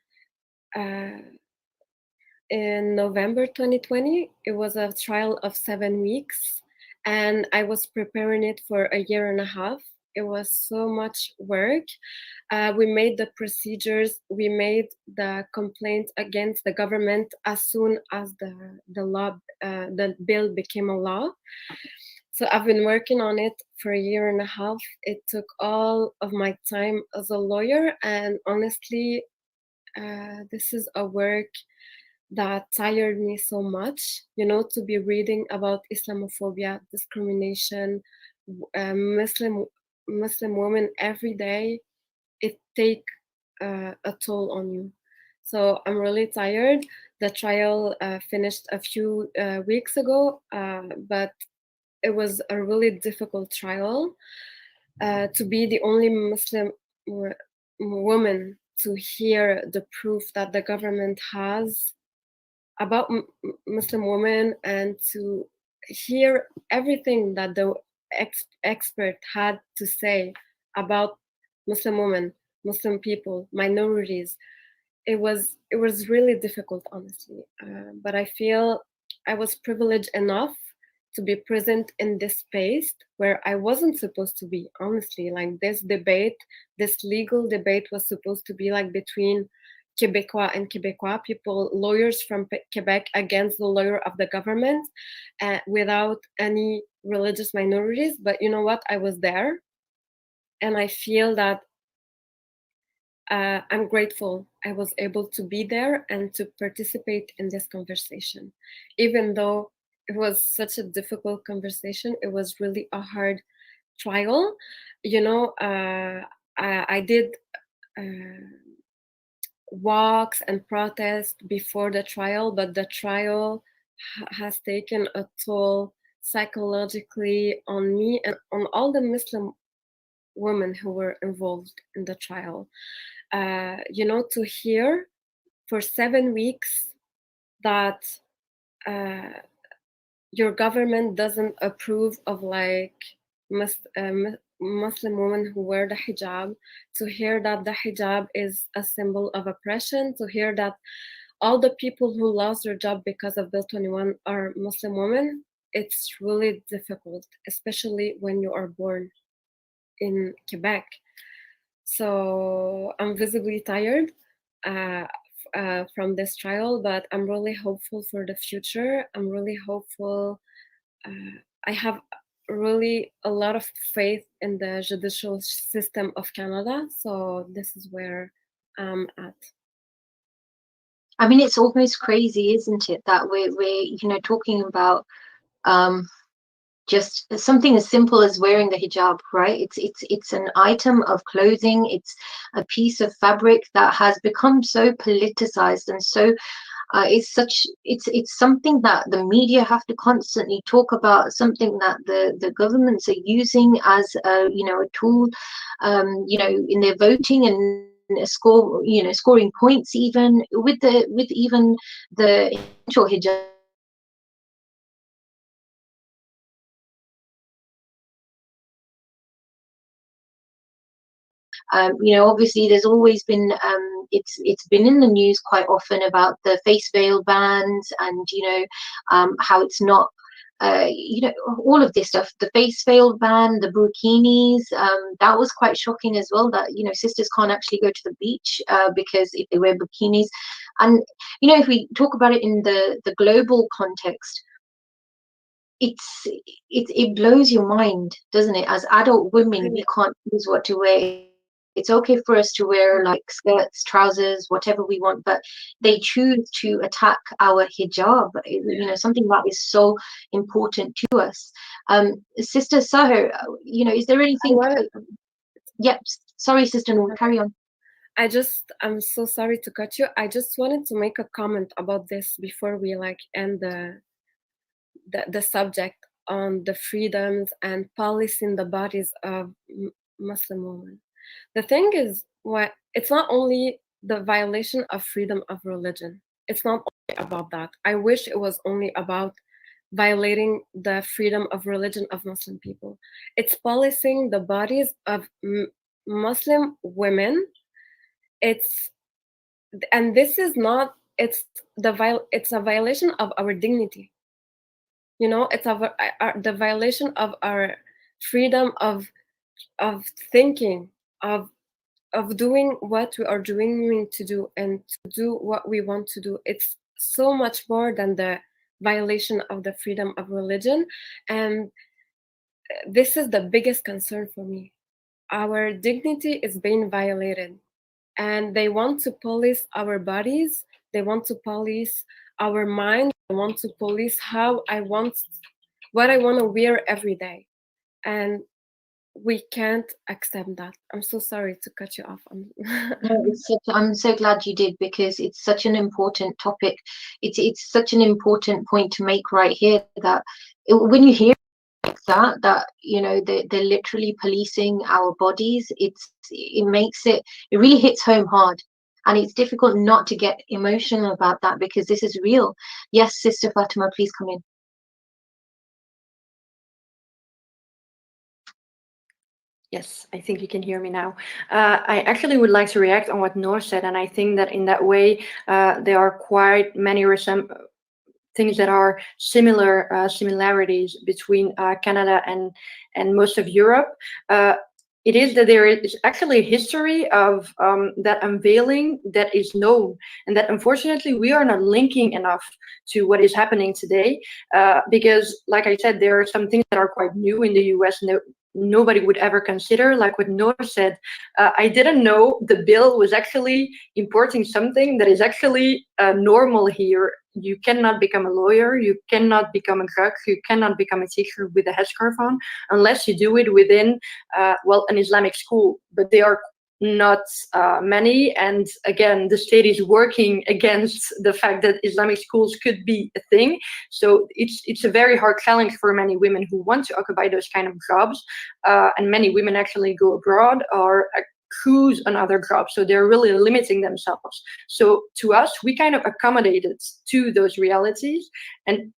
B: in November 2020. It was a trial of 7 weeks, and I was preparing it for a year and a half. It was so much work. We made the procedures, we made the complaint against the government as soon as the bill became a law. So I've been working on it for a year and a half. It took all of my time as a lawyer, and honestly, this is a work that tired me so much, to be reading about Islamophobia, discrimination, Muslim women every day. It take a toll on you. So I'm really tired. The trial finished a few weeks ago, but it was a really difficult trial to be the only Muslim woman to hear the proof that the government has about Muslim women, and to hear everything that the expert had to say about Muslim women, Muslim people, minorities. It was really difficult, honestly. But I feel I was privileged enough to be present in this space where I wasn't supposed to be, honestly. Like this legal debate was supposed to be like between Quebecois and Quebecois people, lawyers from Quebec against the lawyer of the government, without any religious minorities. But you know what? I was there, and I feel that I'm grateful I was able to be there and to participate in this conversation, even though it was such a difficult conversation. It was really a hard trial. You know, I did walks and protests before the trial, but the trial has taken a toll psychologically on me and on all the Muslim women who were involved in the trial. You know, to hear for 7 weeks that your government doesn't approve of like Muslim women who wear the hijab, to hear that the hijab is a symbol of oppression, to hear that all the people who lost their job because of Bill 21 are Muslim women, it's really difficult, especially when you are born in Quebec. So I'm visibly tired from this trial, but I'm really hopeful for the future. I'm really hopeful. I have really a lot of faith in the judicial system of Canada. So this is where I'm at.
A: I mean, it's almost crazy, isn't it, that we're you know, talking about just something as simple as wearing the hijab, right? It's an item of clothing. It's a piece of fabric that has become so politicized and so it's something that the media have to constantly talk about, something that the governments are using as a, you know, a tool, you know, in their voting and scoring points, even with even the hijab. You know, obviously there's always been it's been in the news quite often about the face veil bans and, you know, how it's not you know, all of this stuff, the face veil ban, the burkinis, that was quite shocking as well, that, you know, sisters can't actually go to the beach because if they wear bikinis. And, you know, if we talk about it in the global context, it blows your mind, doesn't it? As adult women, we can't choose what to wear. It's okay for us to wear like skirts, trousers, whatever we want, but they choose to attack our hijab, you know, something that is so important to us. Sister Sahar, you know, is there anything? Yep, sorry, Sister Noor, carry on.
B: I'm so sorry to cut you. I just wanted to make a comment about this before we like end the subject on the freedoms and policing the bodies of Muslim women. The thing is, what it's not only the violation of freedom of religion. It's not only about that. I wish it was only about violating the freedom of religion of Muslim people. It's policing the bodies of Muslim women. And this is not. It's a violation of our dignity. You know, it's the violation of our freedom of thinking, of doing what we are doing to do and to do what we want to do. It's so much more than the violation of the freedom of religion. And this is the biggest concern for me. Our dignity is being violated, and they want to police our bodies. They want to police our mind. They want to police what I want to wear every day. And we can't accept that. I'm so sorry to cut you off.
A: No, I'm so glad you did, because it's such an important topic. It's such an important point to make right here, that when you hear that you know, they're literally policing our bodies, it really hits home hard, and it's difficult not to get emotional about that, because this is real. Yes, Sister Fatima, please come in.
C: Yes, I think you can hear me now. I actually would like to react on what Noor said, and I think that in that way there are quite many things that are similarities between Canada and most of Europe. It is that there is actually a history of that unveiling that is known, and that unfortunately we are not linking enough to what is happening today, because like I said, there are some things that are quite new in the US, and nobody would ever consider. Like what Noor said, I didn't know the bill was actually importing something that is actually normal here. You cannot become a lawyer, you cannot become a drug, you cannot become a teacher with a headscarf on unless you do it within, well, an Islamic school. But they are not many, and again, the state is working against the fact that Islamic schools could be a thing. So it's a very hard challenge for many women who want to occupy those kind of jobs, and many women actually go abroad or choose another job, so they're really limiting themselves. So to us, we kind of accommodated to those realities, and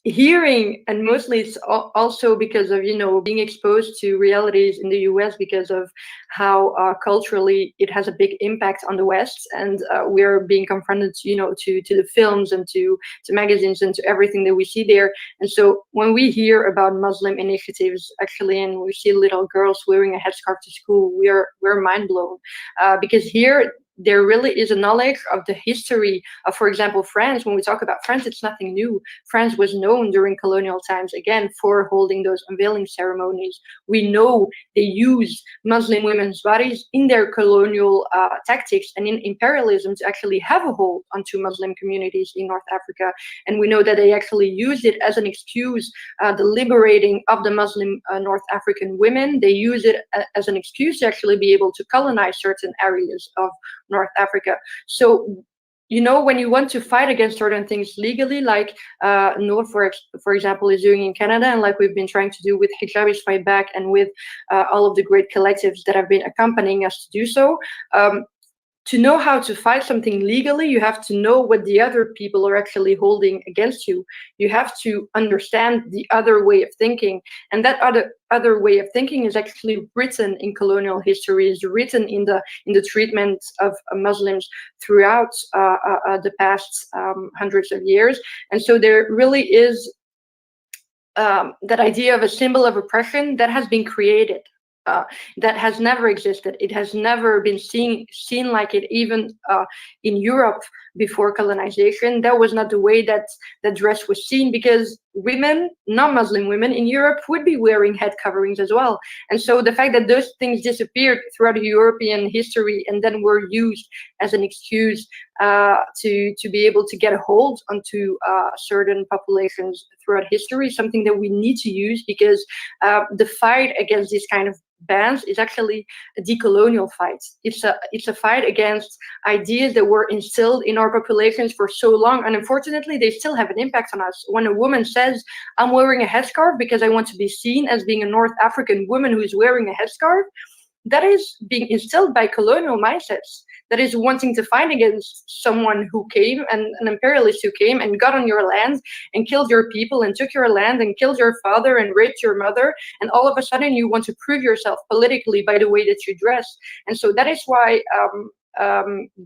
C: hearing, and mostly it's also because of, you know, being exposed to realities in the US because of how culturally it has a big impact on the West, and we're being confronted, you know, to the films and to magazines and to everything that we see there. And so when we hear about Muslim initiatives actually, and we see little girls wearing a headscarf to school, we're mind blown, because here there really is a knowledge of the history of, for example, France. When we talk about France, it's nothing new. France was known during colonial times, again, for holding those unveiling ceremonies. We know they used Muslim women's bodies in their colonial tactics and in imperialism to actually have a hold onto Muslim communities in North Africa. And we know that they actually used it as an excuse, the liberating of the Muslim North African women. They use it as an excuse to actually be able to colonize certain areas of North Africa. So, you know, when you want to fight against certain things legally, like Noor, for example, is doing in Canada, and like we've been trying to do with Hijab is Fight Back, and with all of the great collectives that have been accompanying us to do so, to know how to fight something legally, you have to know what the other people are actually holding against you. You have to understand the other way of thinking. And that other way of thinking is actually written in colonial history, is written in the treatment of Muslims throughout the past hundreds of years. And so there really is that idea of a symbol of oppression that has been created. That has never existed. It has never been seen like it, even in Europe before colonization. That was not the way that the dress was seen, because women, non-Muslim women in Europe, would be wearing head coverings as well. And so the fact that those things disappeared throughout European history and then were used as an excuse to be able to get a hold onto certain populations throughout history, something that we need to use, because the fight against this kind of bans is actually a decolonial fight. It's a fight against ideas that were instilled in our populations for so long, and unfortunately they still have an impact on us. When a woman says, I'm wearing a headscarf because I want to be seen as being a North African woman who is wearing a headscarf, that is being instilled by colonial mindsets. That is wanting to fight against someone who came, and an imperialist who came and got on your land and killed your people and took your land and killed your father and raped your mother. And all of a sudden you want to prove yourself politically by the way that you dress. And so that is why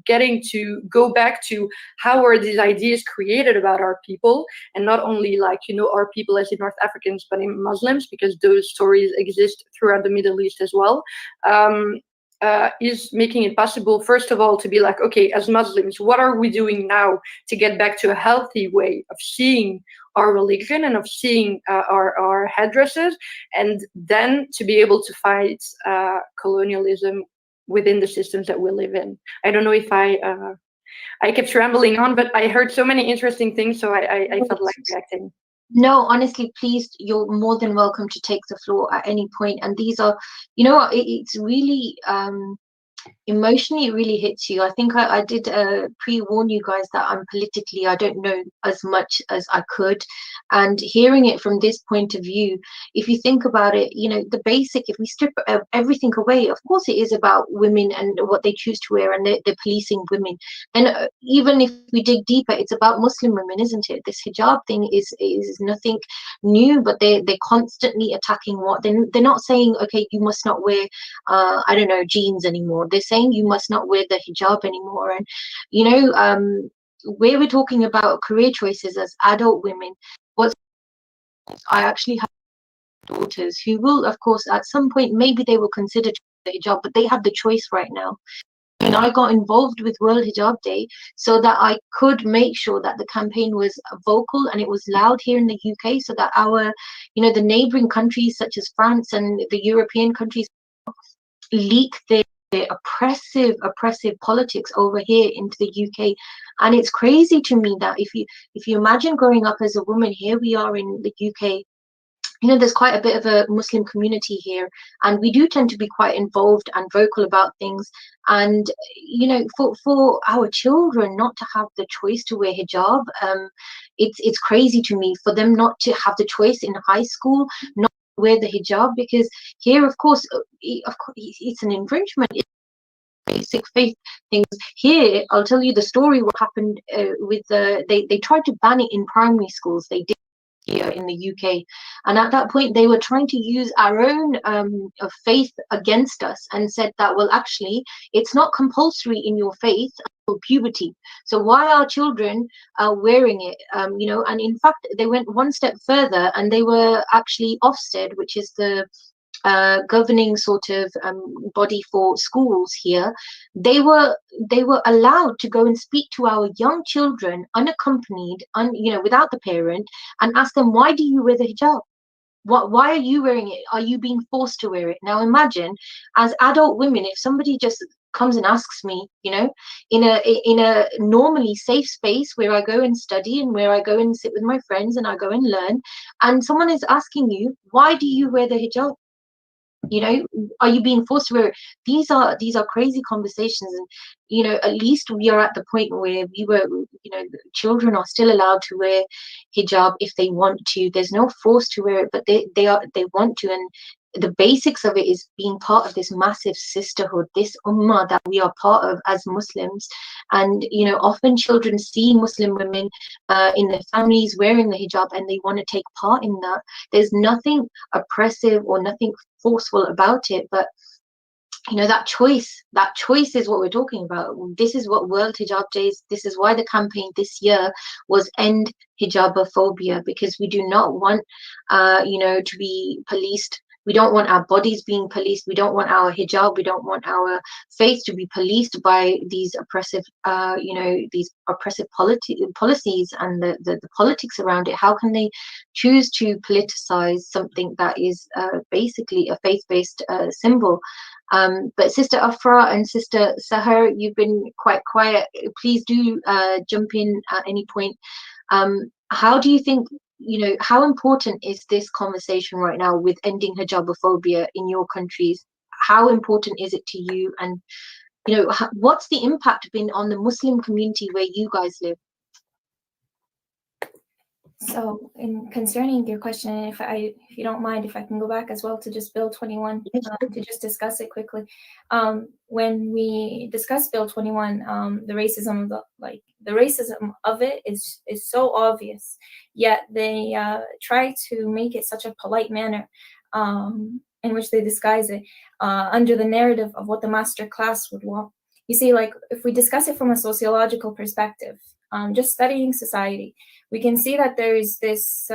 C: getting to go back to how are these ideas created about our people, and not only like, you know, our people as in North Africans, but in Muslims, because those stories exist throughout the Middle East as well, is making it possible, first of all, to be like, okay, as Muslims, what are we doing now to get back to a healthy way of seeing our religion and of seeing our headdresses, and then to be able to fight colonialism within the systems that we live in. I don't know if I kept rambling on, but I heard so many interesting things, so I felt like reacting.
A: No, honestly, please, you're more than welcome to take the floor at any point. And these are, you know, it's really emotionally, it really hits you. I think I did pre-warn you guys that I'm politically, I don't know as much as I could, and hearing it from this point of view, if you think about it, you know, the basic, if we strip everything away, of course it is about women and what they choose to wear, and they're policing women. And even if we dig deeper, it's about Muslim women, isn't it? This hijab thing is nothing new, but they're constantly attacking what they're not saying, okay, you must not wear I don't know, jeans anymore. They're saying you must not wear the hijab anymore. And you know, where we're talking about career choices as adult women, what's I actually have daughters who will, of course, at some point maybe they will consider the hijab, but they have the choice right now. And I got involved with World Hijab Day so that I could make sure that the campaign was vocal and it was loud here in the UK, so that our, the neighboring countries such as France and the European countries leak their oppressive politics over here into the UK. And it's crazy to me that if you imagine growing up as a woman, here we are in the UK, there's quite a bit of a Muslim community here, and we do tend to be quite involved and vocal about things. And for our children not to have the choice to wear hijab, it's crazy to me for them not to have the choice in high school not to wear the hijab, because here, of course, it's an infringement. Basic faith things here. I'll tell you the story what happened with they tried to ban it in primary schools. They did here in the UK, and at that point they were trying to use our own of faith against us, and said that, well, actually it's not compulsory in your faith until puberty, so why are children wearing it? And in fact they went one step further, and they were actually Ofsted, which is the governing sort of body for schools here. They were allowed to go and speak to our young children unaccompanied, without the parent, and ask them, why do you wear the hijab? Why are you wearing it? Are you being forced to wear it? Now imagine, as adult women, if somebody just comes and asks me, in a normally safe space where I go and study and where I go and sit with my friends and I go and learn, and someone is asking you, why do you wear the hijab? Are you being forced to wear it? These are crazy conversations. And at least we are at the point where children are still allowed to wear hijab if they want to. There's no force to wear it, but they want to. And the basics of it is being part of this massive sisterhood, this ummah that we are part of as Muslims. And often children see Muslim women in their families wearing the hijab, and they want to take part in that. There's nothing oppressive or nothing forceful about it, but that choice is what we're talking about. This is what World Hijab Day is. This is why the campaign this year was End Hijabophobia, because we do not want to be policed. We don't want our bodies being policed. We don't want our hijab. We don't want our faith to be policed by these oppressive, policies and the politics around it. How can they choose to politicize something that is basically a faith-based symbol? But Sister Afra and Sister Sahar, you've been quite quiet. Please do jump in at any point. How do you think, how important is this conversation right now with ending hijabophobia in your countries? How important is it to you? And, what's the impact been on the Muslim community where you guys live?
E: So, in concerning your question, if you don't mind, if I can go back as well to just Bill 21 to just discuss it quickly. When we discuss Bill 21, the racism of it is so obvious. Yet they try to make it such a polite manner in which they disguise it under the narrative of what the master class would want. You see, like if we discuss it from a sociological perspective, just studying society, we can see that there is this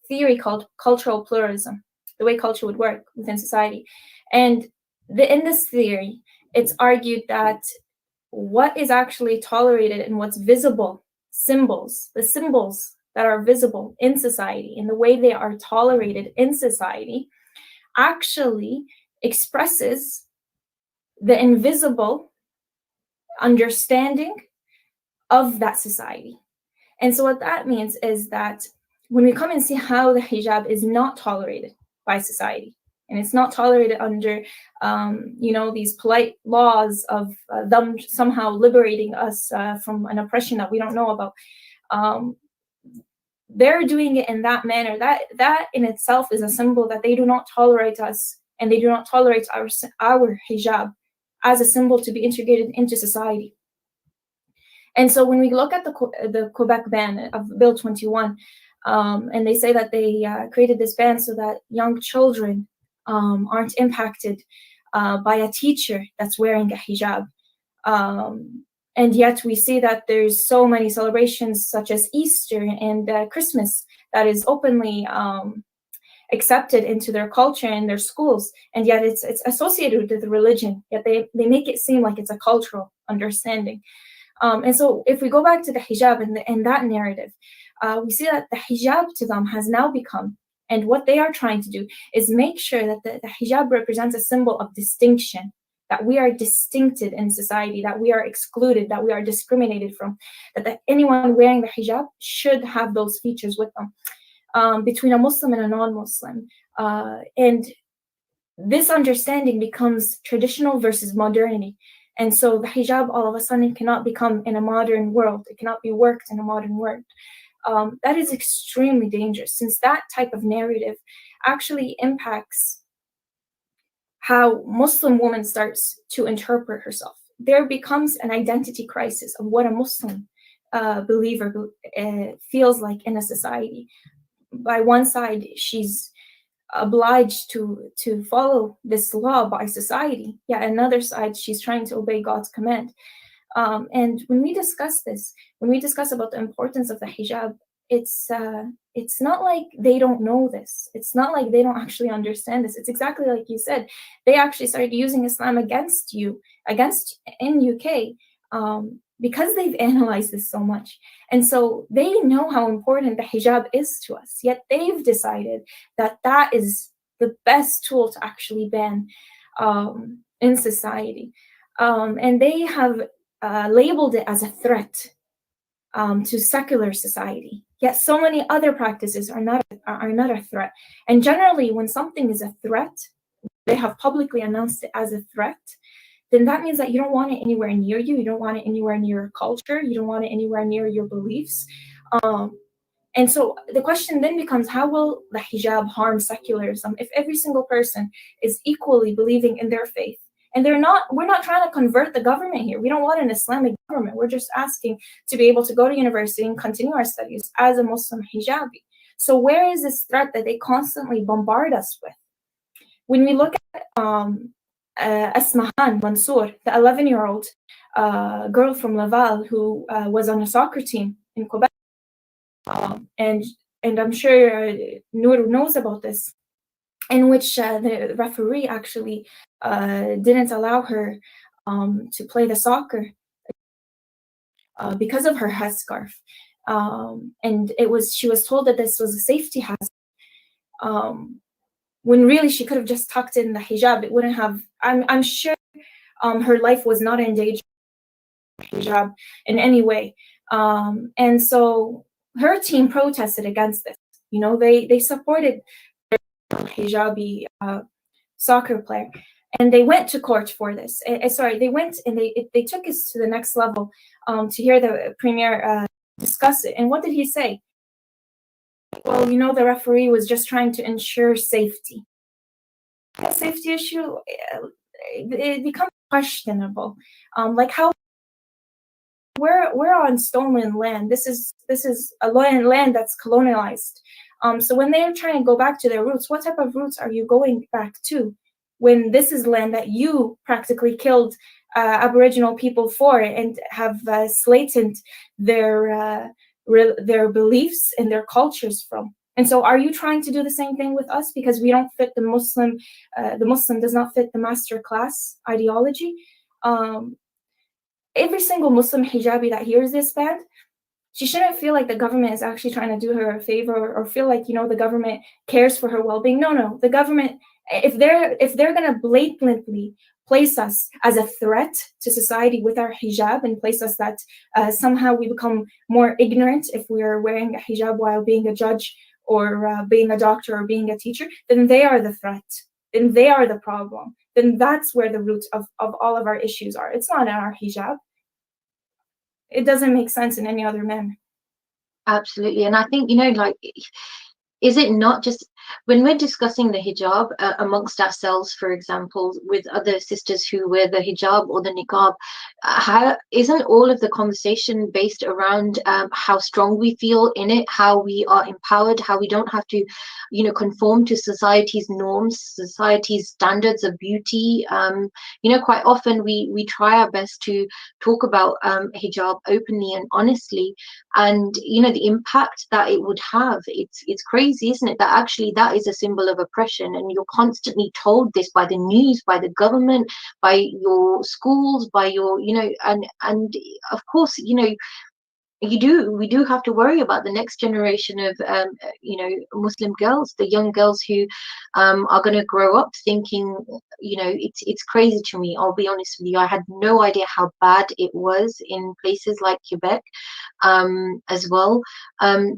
E: theory called cultural pluralism, the way culture would work within society. And in this theory, it's argued that what is actually tolerated and what's visible, the symbols that are visible in society, in the way they are tolerated in society, actually expresses the invisible understanding of that society. And so what that means is that when we come and see how the hijab is not tolerated by society, and it's not tolerated under, these polite laws of them somehow liberating us from an oppression that we don't know about, they're doing it in that manner. That in itself is a symbol that they do not tolerate us, and they do not tolerate our hijab as a symbol to be integrated into society. And so when we look at the Quebec ban of Bill 21, and they say that they created this ban so that young children aren't impacted by a teacher that's wearing a hijab. And yet we see that there's so many celebrations such as Easter and Christmas that is openly accepted into their culture and their schools, and yet it's associated with the religion, yet they make it seem like it's a cultural understanding. And so if we go back to the hijab and that narrative, we see that the hijab to them has now become, and what they are trying to do is make sure that the hijab represents a symbol of distinction, that we are distincted in society, that we are excluded, that we are discriminated from, that anyone wearing the hijab should have those features with them, between a Muslim and a non-Muslim. And this understanding becomes traditional versus modernity. And so the hijab all of a sudden cannot become in a modern world. It cannot be worked in a modern world. That is extremely dangerous, since that type of narrative actually impacts how Muslim woman starts to interpret herself. There becomes an identity crisis of what a Muslim believer feels like in a society. By one side, she's obliged to follow this law by society, yet another side, she's trying to obey God's command. And when we discuss this, when we discuss about the importance of the hijab, it's not like they don't know this. It's not like they don't actually understand this. It's exactly like you said. They actually started using Islam against in UK, because they've analyzed this so much. And so they know how important the hijab is to us, yet they've decided that that is the best tool to actually ban in society. And they have labeled it as a threat to secular society. Yet so many other practices are not a threat. And generally, when something is a threat, they have publicly announced it as a threat, then that means that you don't want it anywhere near you. You don't want it anywhere near your culture. You don't want it anywhere near your beliefs. And so the question then becomes, how will the hijab harm secularism if every single person is equally believing in their faith? And we're not trying to convert the government here. We don't want an Islamic government. We're just asking to be able to go to university and continue our studies as a Muslim hijabi. So where is this threat that they constantly bombard us with? When we look at Asmahan Mansour, the 11-year-old girl from Laval who was on a soccer team in Quebec, and I'm sure Noor knows about this, in which the referee actually didn't allow her to play the soccer because of her headscarf, and she was told that this was a safety hazard. When really she could have just tucked in the hijab. It wouldn't have. I'm sure her life was not in danger with hijab in any way. And so her team protested against this. You know, they supported their hijabi soccer player, and they went to court for this. They went and they took this to the next level to hear the premier discuss it. And what did he say? Well, you know, the referee was just trying to ensure safety. A safety issue, it becomes questionable. Like how we're on stolen land. This is a land that's colonialized. So when they're trying to go back to their roots, what type of roots are you going back to? When this is land that you practically killed Aboriginal people for and have slated their beliefs and their cultures from. And so are you trying to do the same thing with us because we don't fit the Muslim does not fit the master class ideology? Every single Muslim hijabi that hears this band, she shouldn't feel like the government is actually trying to do her a favor or feel like, you know, the government cares for her well-being. No, the government, if they're going to blatantly place us as a threat to society with our hijab and place us that somehow we become more ignorant if we are wearing a hijab while being a judge or being a doctor or being a teacher, then they are the threat. Then they are the problem. Then that's where the root of all of our issues are. It's not in our hijab. It doesn't make sense in any other manner.
A: Absolutely. And I think, you know, like, is it not just when we're discussing the hijab amongst ourselves, for example, with other sisters who wear the hijab or the niqab, how isn't all of the conversation based around how strong we feel in it, how we are empowered, how we don't have to, you know, conform to society's norms, society's standards of beauty? You know, quite often we try our best to talk about hijab openly and honestly, and you know the impact that it would have. It's crazy, isn't it, that actually that is a symbol of oppression, and you're constantly told this by the news, by the government, by your schools, by your, you know, and of course, you know, we do have to worry about the next generation of you know, Muslim girls, the young girls who are going to grow up thinking, you know, it's crazy to me, I'll be honest with you. I had no idea how bad it was in places like Quebec as well.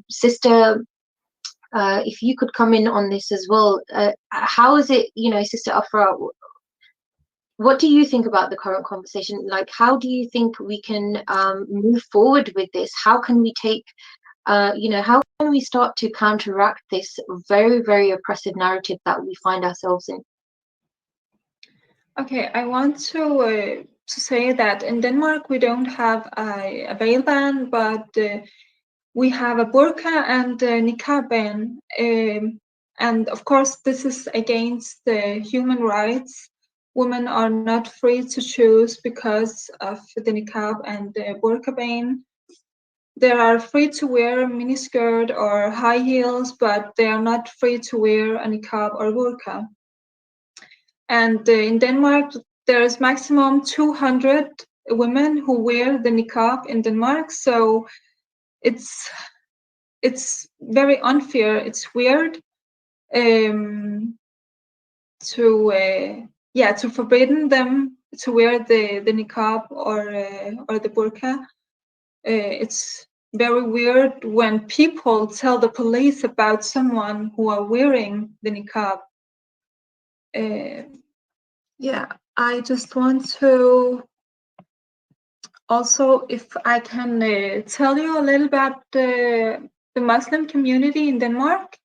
A: Sister, if you could come in on this as well, how is it, you know, Sister Afra, what do you think about the current conversation? Like, how do you think we can move forward with this? How can we take, you know, how can we start to counteract this very, very oppressive narrative that we find ourselves in?
D: Okay, I want to say that in Denmark we don't have a veil ban, but we have a burqa and a niqab ban, and of course this is against the human rights. Women are not free to choose because of the niqab and the burqa ban. They are free to wear a miniskirt or high heels, but they are not free to wear a niqab or burqa. And in Denmark, there is maximum 200 women who wear the niqab in Denmark. So it's very unfair. It's weird to forbidden them to wear the niqab or the burqa. It's very weird when people tell the police about someone who are wearing the niqab. Yeah, I just want to also, if I can tell you a little about the Muslim community in Denmark.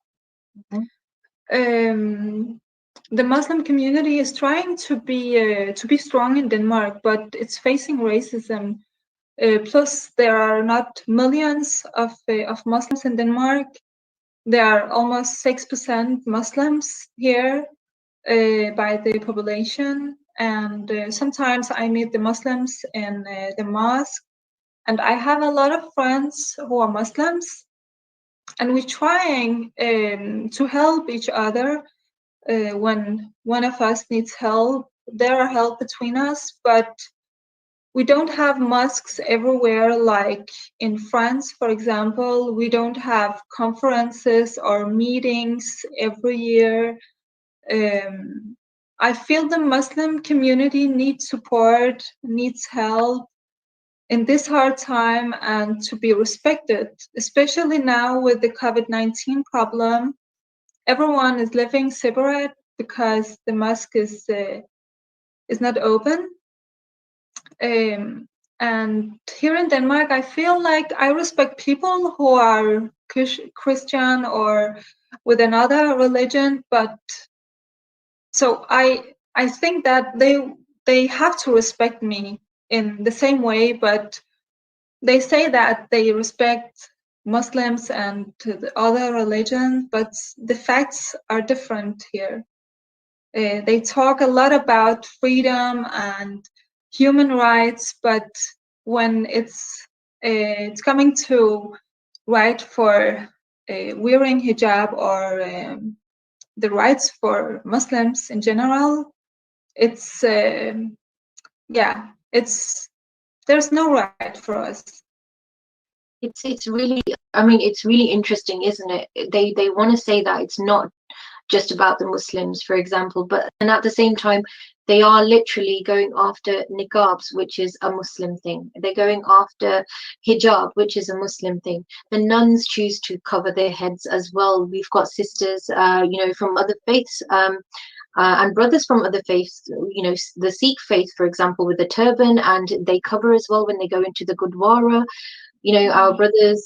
D: Mm-hmm. The Muslim community is trying to be strong in Denmark, but it's facing racism. Plus, there are not millions of Muslims in Denmark. There are almost 6% Muslims here by the population. And sometimes I meet the Muslims in the mosque. And I have a lot of friends who are Muslims. And we're trying to help each other when one of us needs help. There are help between us, but we don't have mosques everywhere, like in France, for example. We don't have conferences or meetings every year. I feel the Muslim community needs support, needs help in this hard time, and to be respected, especially now with the COVID-19 problem. Everyone is living separate because the mosque is not open. And here in Denmark, I feel like I respect people who are Christian or with another religion, but so I think that they have to respect me in the same way, but they say that they respect Muslims and the other religions, but the facts are different here. They talk a lot about freedom and human rights, but when it's coming to right for wearing hijab or the rights for Muslims in general, it's there's no right for us.
A: It's really, I mean, it's really interesting, isn't it? They want to say that it's not just about the Muslims, for example, but and at the same time they are literally going after niqabs, which is a Muslim thing. They're going after hijab, which is a Muslim thing. The nuns choose to cover their heads as well. We've got sisters, you know, from other faiths, and brothers from other faiths, you know, the Sikh faith, for example, with the turban, and they cover as well when they go into the Gurdwara. You know, our brothers,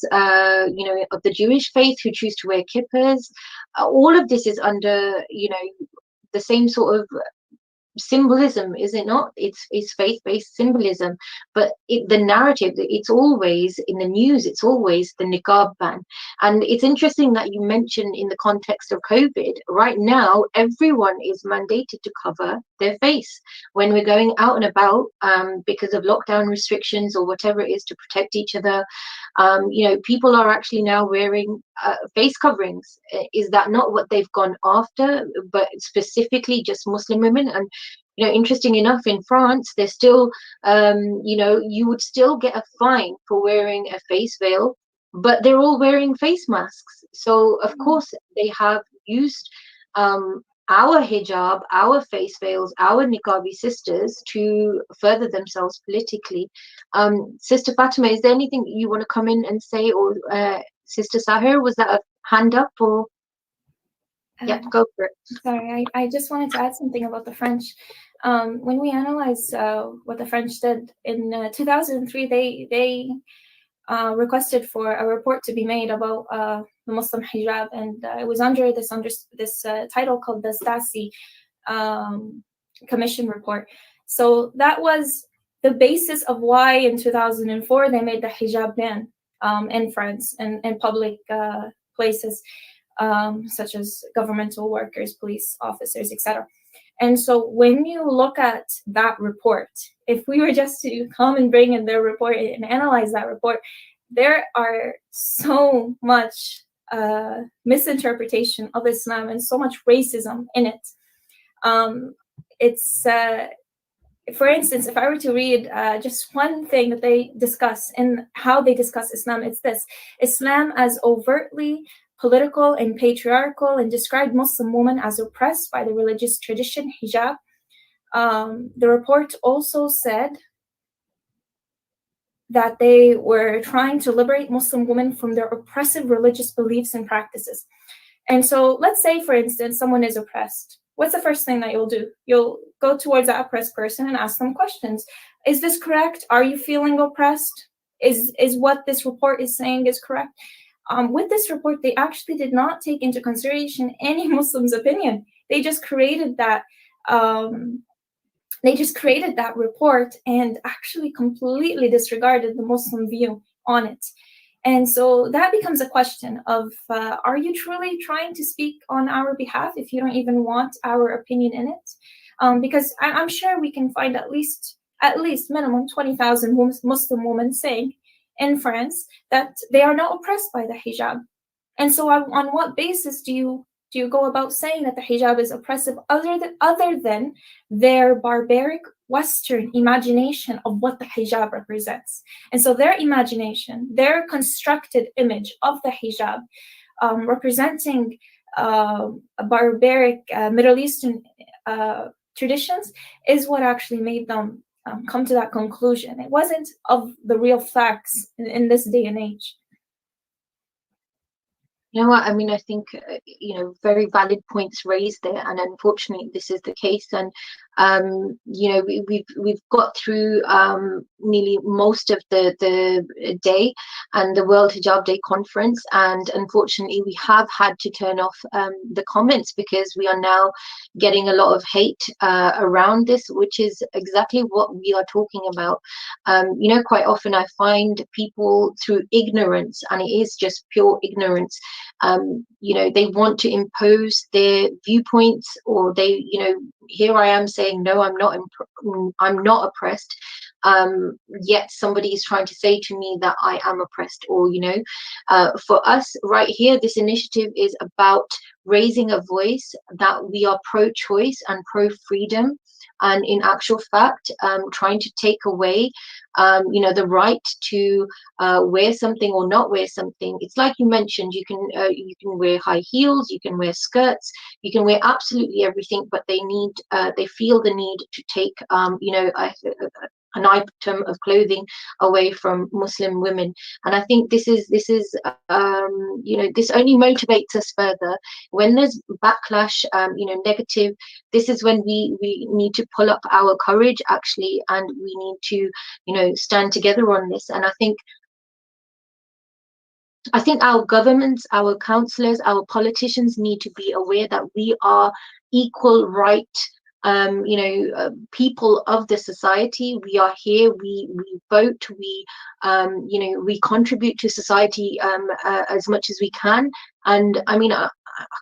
A: you know, of the Jewish faith who choose to wear kippahs. All of this is under, you know, the same sort of symbolism, is it not? It's faith-based symbolism, but the narrative, it's always in the news, it's always the niqab ban. And it's interesting that you mentioned in the context of COVID, right now everyone is mandated to cover their face when we're going out and about, because of lockdown restrictions or whatever it is, to protect each other. You know, people are actually now wearing face coverings? Is that not what they've gone after, but specifically just Muslim women? And interesting enough, in France, there's still, you would still get a fine for wearing a face veil, but they're all wearing face masks. So of course they have used our hijab, our face veils, our niqabi sisters to further themselves politically. Sister Fatima, is there anything you want to come in and say, or Sister Sahir, was that a hand up, or? Yeah, go for it.
E: Sorry, I just wanted to add something about the French. When we analyze what the French did in 2003, they requested for a report to be made about the Muslim hijab, and it was under this title called the Stasi Commission report. So that was the basis of why in 2004 they made the hijab ban in France and in public places, such as governmental workers, police officers, etc. And so when you look at that report, if we were just to come and bring in their report and analyze that report, there are so much misinterpretation of Islam and so much racism in it. For instance, if I were to read just one thing that they discuss and how they discuss Islam, it's this: Islam as overtly political and patriarchal, and described Muslim women as oppressed by the religious tradition, hijab. The report also said that they were trying to liberate Muslim women from their oppressive religious beliefs and practices. And so let's say, for instance, someone is oppressed. What's the first thing that you'll do? You'll go towards that oppressed person and ask them questions. Is this correct? Are you feeling oppressed? Is what this report is saying is correct? With this report, they actually did not take into consideration any Muslim's opinion. They just created that report and actually completely disregarded the Muslim view on it. And so that becomes a question of, are you truly trying to speak on our behalf if you don't even want our opinion in it? Because I'm sure we can find at least minimum 20,000 Muslim women saying in France that they are not oppressed by the hijab. And so on what basis do you go about saying that the hijab is oppressive other than their barbaric Western imagination of what the hijab represents? And so their imagination, their constructed image of the hijab representing a barbaric Middle Eastern traditions is what actually made them come to that conclusion. It wasn't of the real facts in this day and age.
A: You know what, I mean, I think, very valid points raised there, and unfortunately this is the case. And we've got through nearly most of the day and the World Hijab Day conference, and unfortunately we have had to turn off the comments because we are now getting a lot of hate around this, which is exactly what we are talking about. Quite often I find people, through ignorance, and it is just pure ignorance, they want to impose their viewpoints, or they, here I am saying, no, I'm not oppressed, yet somebody is trying to say to me that I am oppressed. Or for us right here, this initiative is about raising a voice that we are pro-choice and pro-freedom, and in actual fact trying to take away the right to wear something or not wear something. It's like you mentioned, you can wear high heels, you can wear skirts, you can wear absolutely everything, but they feel the need to take an item of clothing away from Muslim women. And I think this is this only motivates us further. When there's backlash, negative, this is when we need to pull up our courage, actually, and we need to stand together on this. And I think our governments, our councillors, our politicians need to be aware that we are equal right people of the society. We are here, we vote, we contribute to society as much as we can. And I mean, I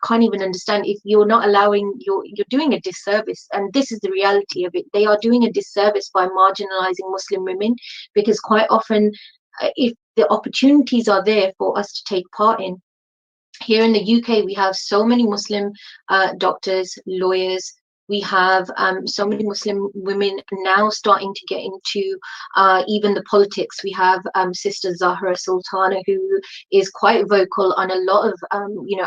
A: can't even understand, if you're not allowing, you're doing a disservice. And this is the reality of it. They are doing a disservice by marginalizing Muslim women, because quite often if the opportunities are there for us to take part in, here in the UK, we have so many Muslim doctors, lawyers. We have so many Muslim women now starting to get into even the politics. We have Sister Zahra Sultana, who is quite vocal on a lot of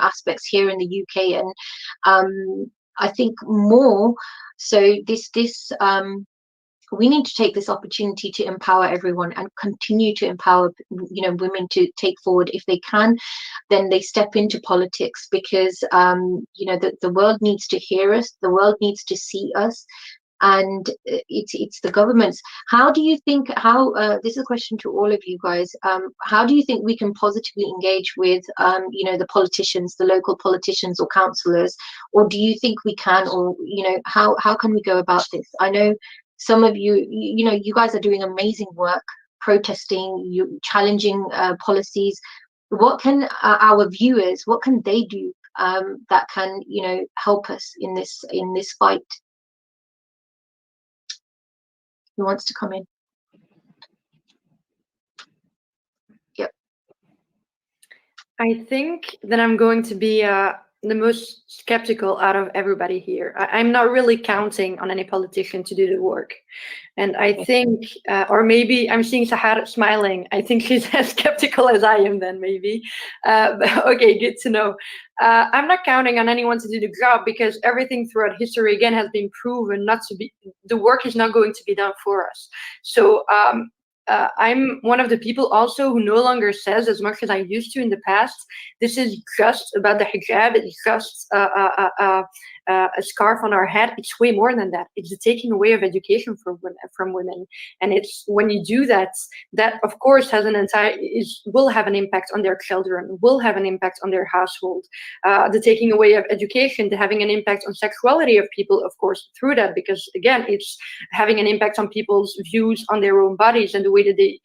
A: aspects here in the UK, and I think more. So this we need to take this opportunity to empower everyone and continue to empower women to take forward. If they can, then they step into politics, because the world needs to hear us, the world needs to see us, and it's the governments. How do you think, this is a question to all of you guys, how do you think we can positively engage with the politicians, the local politicians or councillors, or do you think we can, or how can we go about this? I know some of you, you guys are doing amazing work, protesting, you challenging policies. What can our viewers, what can they do that can help us in this fight? Who wants to come in? Yep.
C: I think that I'm going to be the most skeptical out of everybody here. I'm not really counting on any politician to do the work. And I think, or maybe I'm seeing Sahar smiling. I think she's as skeptical as I am then, maybe. But okay, good to know. I'm not counting on anyone to do the job, because everything throughout history, again, has been proven not to be, the work is not going to be done for us. So I'm one of the people also who no longer says, as much as I used to in the past, this is just about the hijab, it's just a scarf on our head. It's way more than that. It's the taking away of education from women. And it's when you do that, that of course has will have an impact on their children, will have an impact on their household. The taking away of education, having an impact on sexuality of people, of course, through that, because again, it's having an impact on people's views on their own bodies and the way that they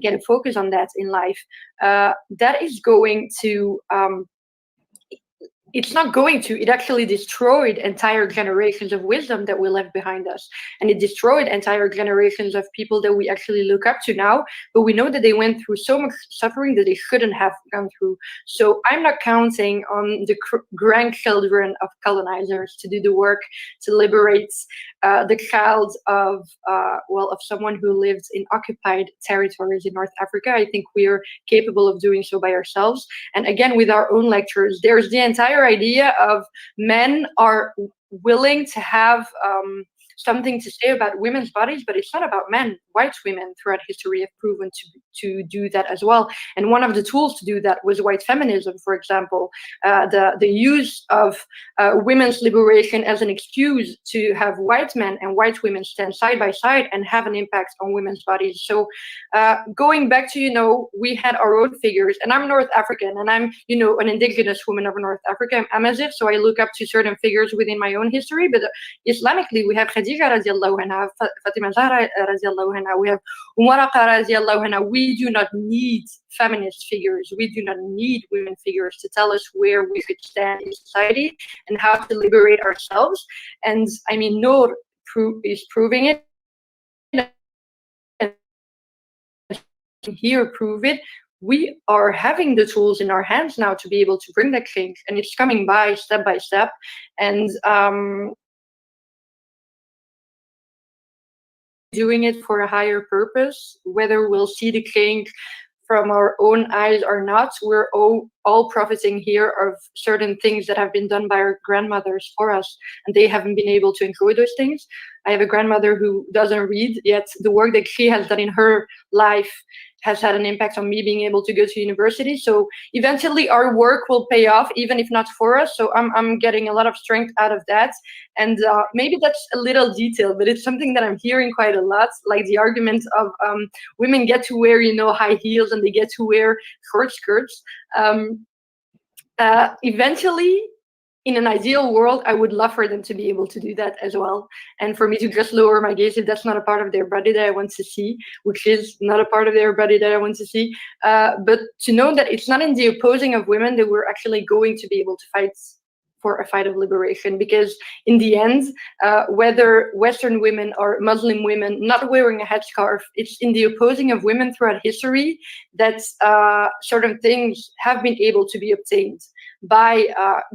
C: get a focus on that in life. That is going to it's not going to, it actually destroyed entire generations of wisdom that we left behind us. And it destroyed entire generations of people that we actually look up to now, but we know that they went through so much suffering that they shouldn't have gone through. So I'm not counting on the grandchildren of colonizers to do the work to liberate the child of someone who lived in occupied territories in North Africa. I think we're capable of doing so by ourselves. And again, with our own lectures, there's the entire idea of men are willing to have something to say about women's bodies, but it's not about men. White women throughout history have proven to do that as well. And one of the tools to do that was white feminism, for example, the use of women's liberation as an excuse to have white men and white women stand side by side and have an impact on women's bodies. So going back to, we had our own figures, and I'm North African, and I'm, an indigenous woman of North Africa. I'm Amazigh, so I look up to certain figures within my own history, but Islamically, we have Khadija radiallahu anha, Fatima Zahra radiallahu anha, we have Umaraqa radiallahu anha. We do not need feminist figures. We do not need women figures to tell us where we should stand in society and how to liberate ourselves. And I mean, Noor is proving it. And here prove it. We are having the tools in our hands now to be able to bring that change, and it's coming by step, and doing it for a higher purpose. Whether we'll see the change from our own eyes or not, we're all profiting here of certain things that have been done by our grandmothers for us, and they haven't been able to enjoy those things. I have a grandmother who doesn't read, yet the work that she has done in her life has had an impact on me being able to go to university. So eventually our work will pay off, even if not for us. So I'm getting a lot of strength out of that. And maybe that's a little detail, but it's something that I'm hearing quite a lot, like the argument of women get to wear, high heels and they get to wear short skirts. Eventually, in an ideal world, I would love for them to be able to do that as well. And for me to just lower my gaze if that's not a part of their body that I want to see, which is not a part of their body that I want to see. But to know that it's not in the opposing of women that we're actually going to be able to fight for a fight of liberation, because in the end, whether Western women or Muslim women not wearing a headscarf, it's in the opposing of women throughout history that certain things have been able to be obtained by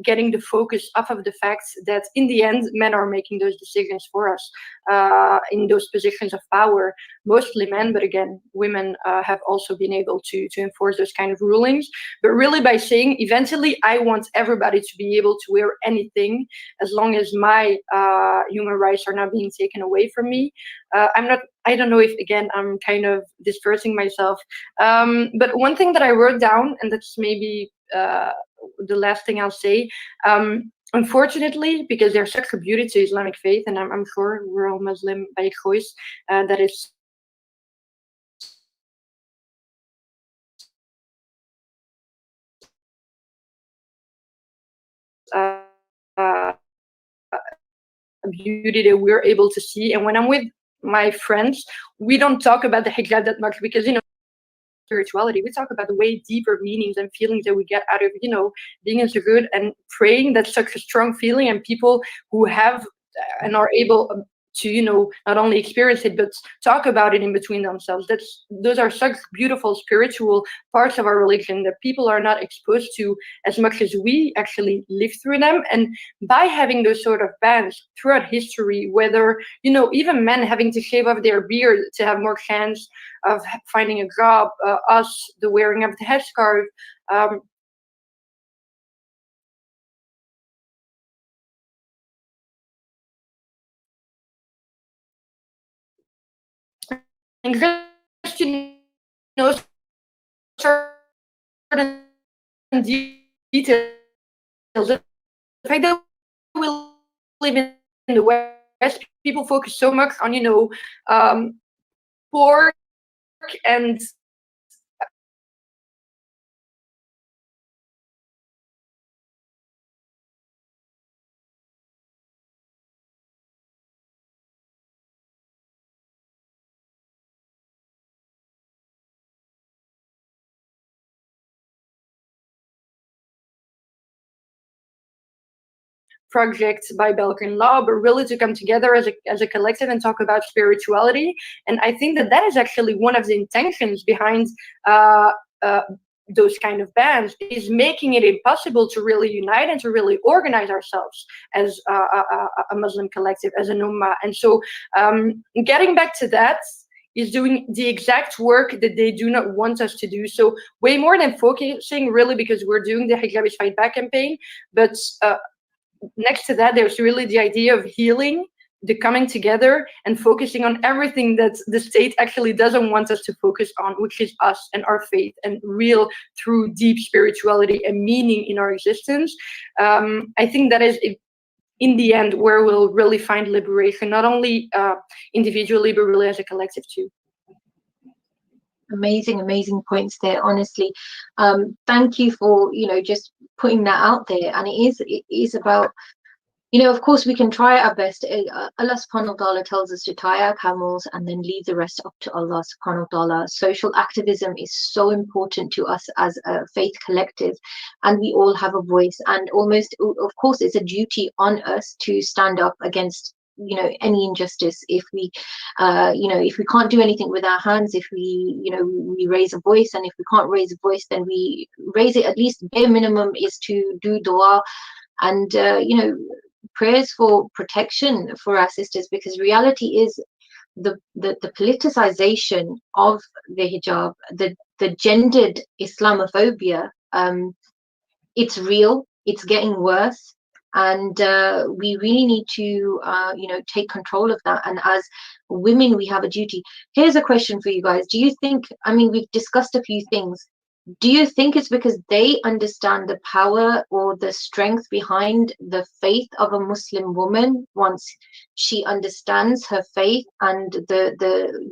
C: getting the focus off of the fact that in the end, men are making those decisions for us in those positions of power, mostly men, but again, women have also been able to enforce those kind of rulings. But really by saying, eventually, I want everybody to be able to wear anything as long as my human rights are not being taken away from me. I don't know if, again, I'm kind of dispersing myself. But one thing that I wrote down, and that's maybe the last thing I'll say, unfortunately, because there's such a beauty to Islamic faith, and I'm sure we're all Muslim by choice, that is a beauty that we're able to see. And when I'm with my friends, we don't talk about the hijab that much, because, you know, spirituality, we talk about the way deeper meanings and feelings that we get out of, you know, being in sujood and praying. That's such a strong feeling, and people who have and are able to, you know, not only experience it but talk about it in between themselves. Those are such beautiful spiritual parts of our religion that people are not exposed to as much as we actually live through them. And by having those sort of bans throughout history, whether, you know, even men having to shave off their beard to have more chance of finding a job, us, the wearing of the headscarf, and just, you know, certain details. The fact that we live in the West, people focus so much on, you know, pork and project by Belkin Law, but really to come together as a collective and talk about spirituality. And I think that is actually one of the intentions behind those kind of bans, is making it impossible to really unite and to really organize ourselves as a Muslim collective, as an ummah. And so getting back to that is doing the exact work that they do not want us to do. So way more than focusing, really, because we're doing the Hijab is Fight Back campaign, but next to that, there's really the idea of healing, the coming together and focusing on everything that the state actually doesn't want us to focus on, which is us and our faith and real, true, deep spirituality and meaning in our existence. I think that is, in the end, where we'll really find liberation, not only individually, but really as a collective too.
A: Amazing points there, honestly. Thank you for, you know, just putting that out there. And it is about, you know, of course we can try our best. Allah subhanahu wa ta'ala tells us to tie our camels and then leave the rest up to Allah subhanahu wa ta'ala. Social activism is so important to us as a faith collective, and we all have a voice, and almost, of course, it's a duty on us to stand up against, you know, any injustice. If we you know, if we can't do anything with our hands, if we, you know, we raise a voice, and if we can't raise a voice, then we raise it. At least bare minimum is to do dua and you know, prayers for protection for our sisters, because reality is the politicization of the hijab, the gendered Islamophobia, it's real, it's getting worse, and we really need to you know, take control of that. And as women, we have a duty. Here's a question for you guys. Do you think, I mean, we've discussed a few things, do you think it's because they understand the power or the strength behind the faith of a Muslim woman once she understands her faith, and the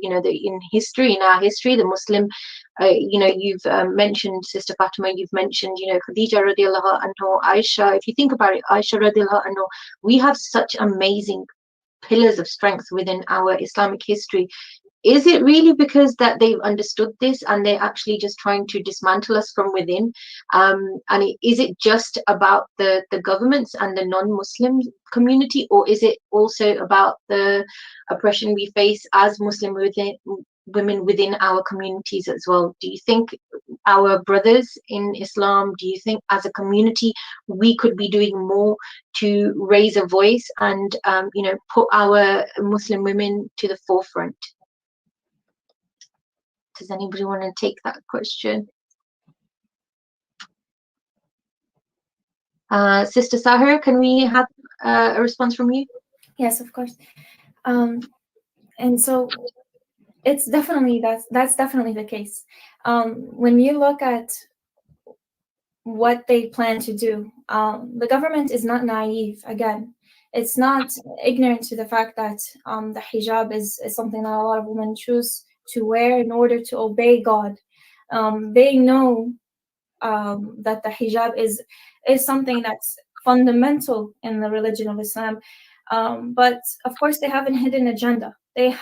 A: you know, the in our history, the Muslim, you know, you've mentioned Sister Fatima, you've mentioned, you know, Khadija radiallahu anha, Aisha. If you think about it, Aisha radiallahu anha, we have such amazing pillars of strength within our Islamic history. is it really because that they've understood this and they're actually just trying to dismantle us from within? And is it just about the governments and the non-Muslim community, or is it also about the oppression we face as women within our communities as well? Do you think our brothers in Islam, do you think as a community we could be doing more to raise a voice and put our Muslim women to the forefront? Does anybody want to take that question? Sister Sahar, can we have a response from you?
E: Yes, of course. And so it's definitely that's definitely the case. When you look at what they plan to do, the government is not naive. Again, it's not ignorant to the fact that the hijab is something that a lot of women choose to wear in order to obey God. They know that the hijab is something that's fundamental in the religion of Islam. But of course, they have a hidden agenda. They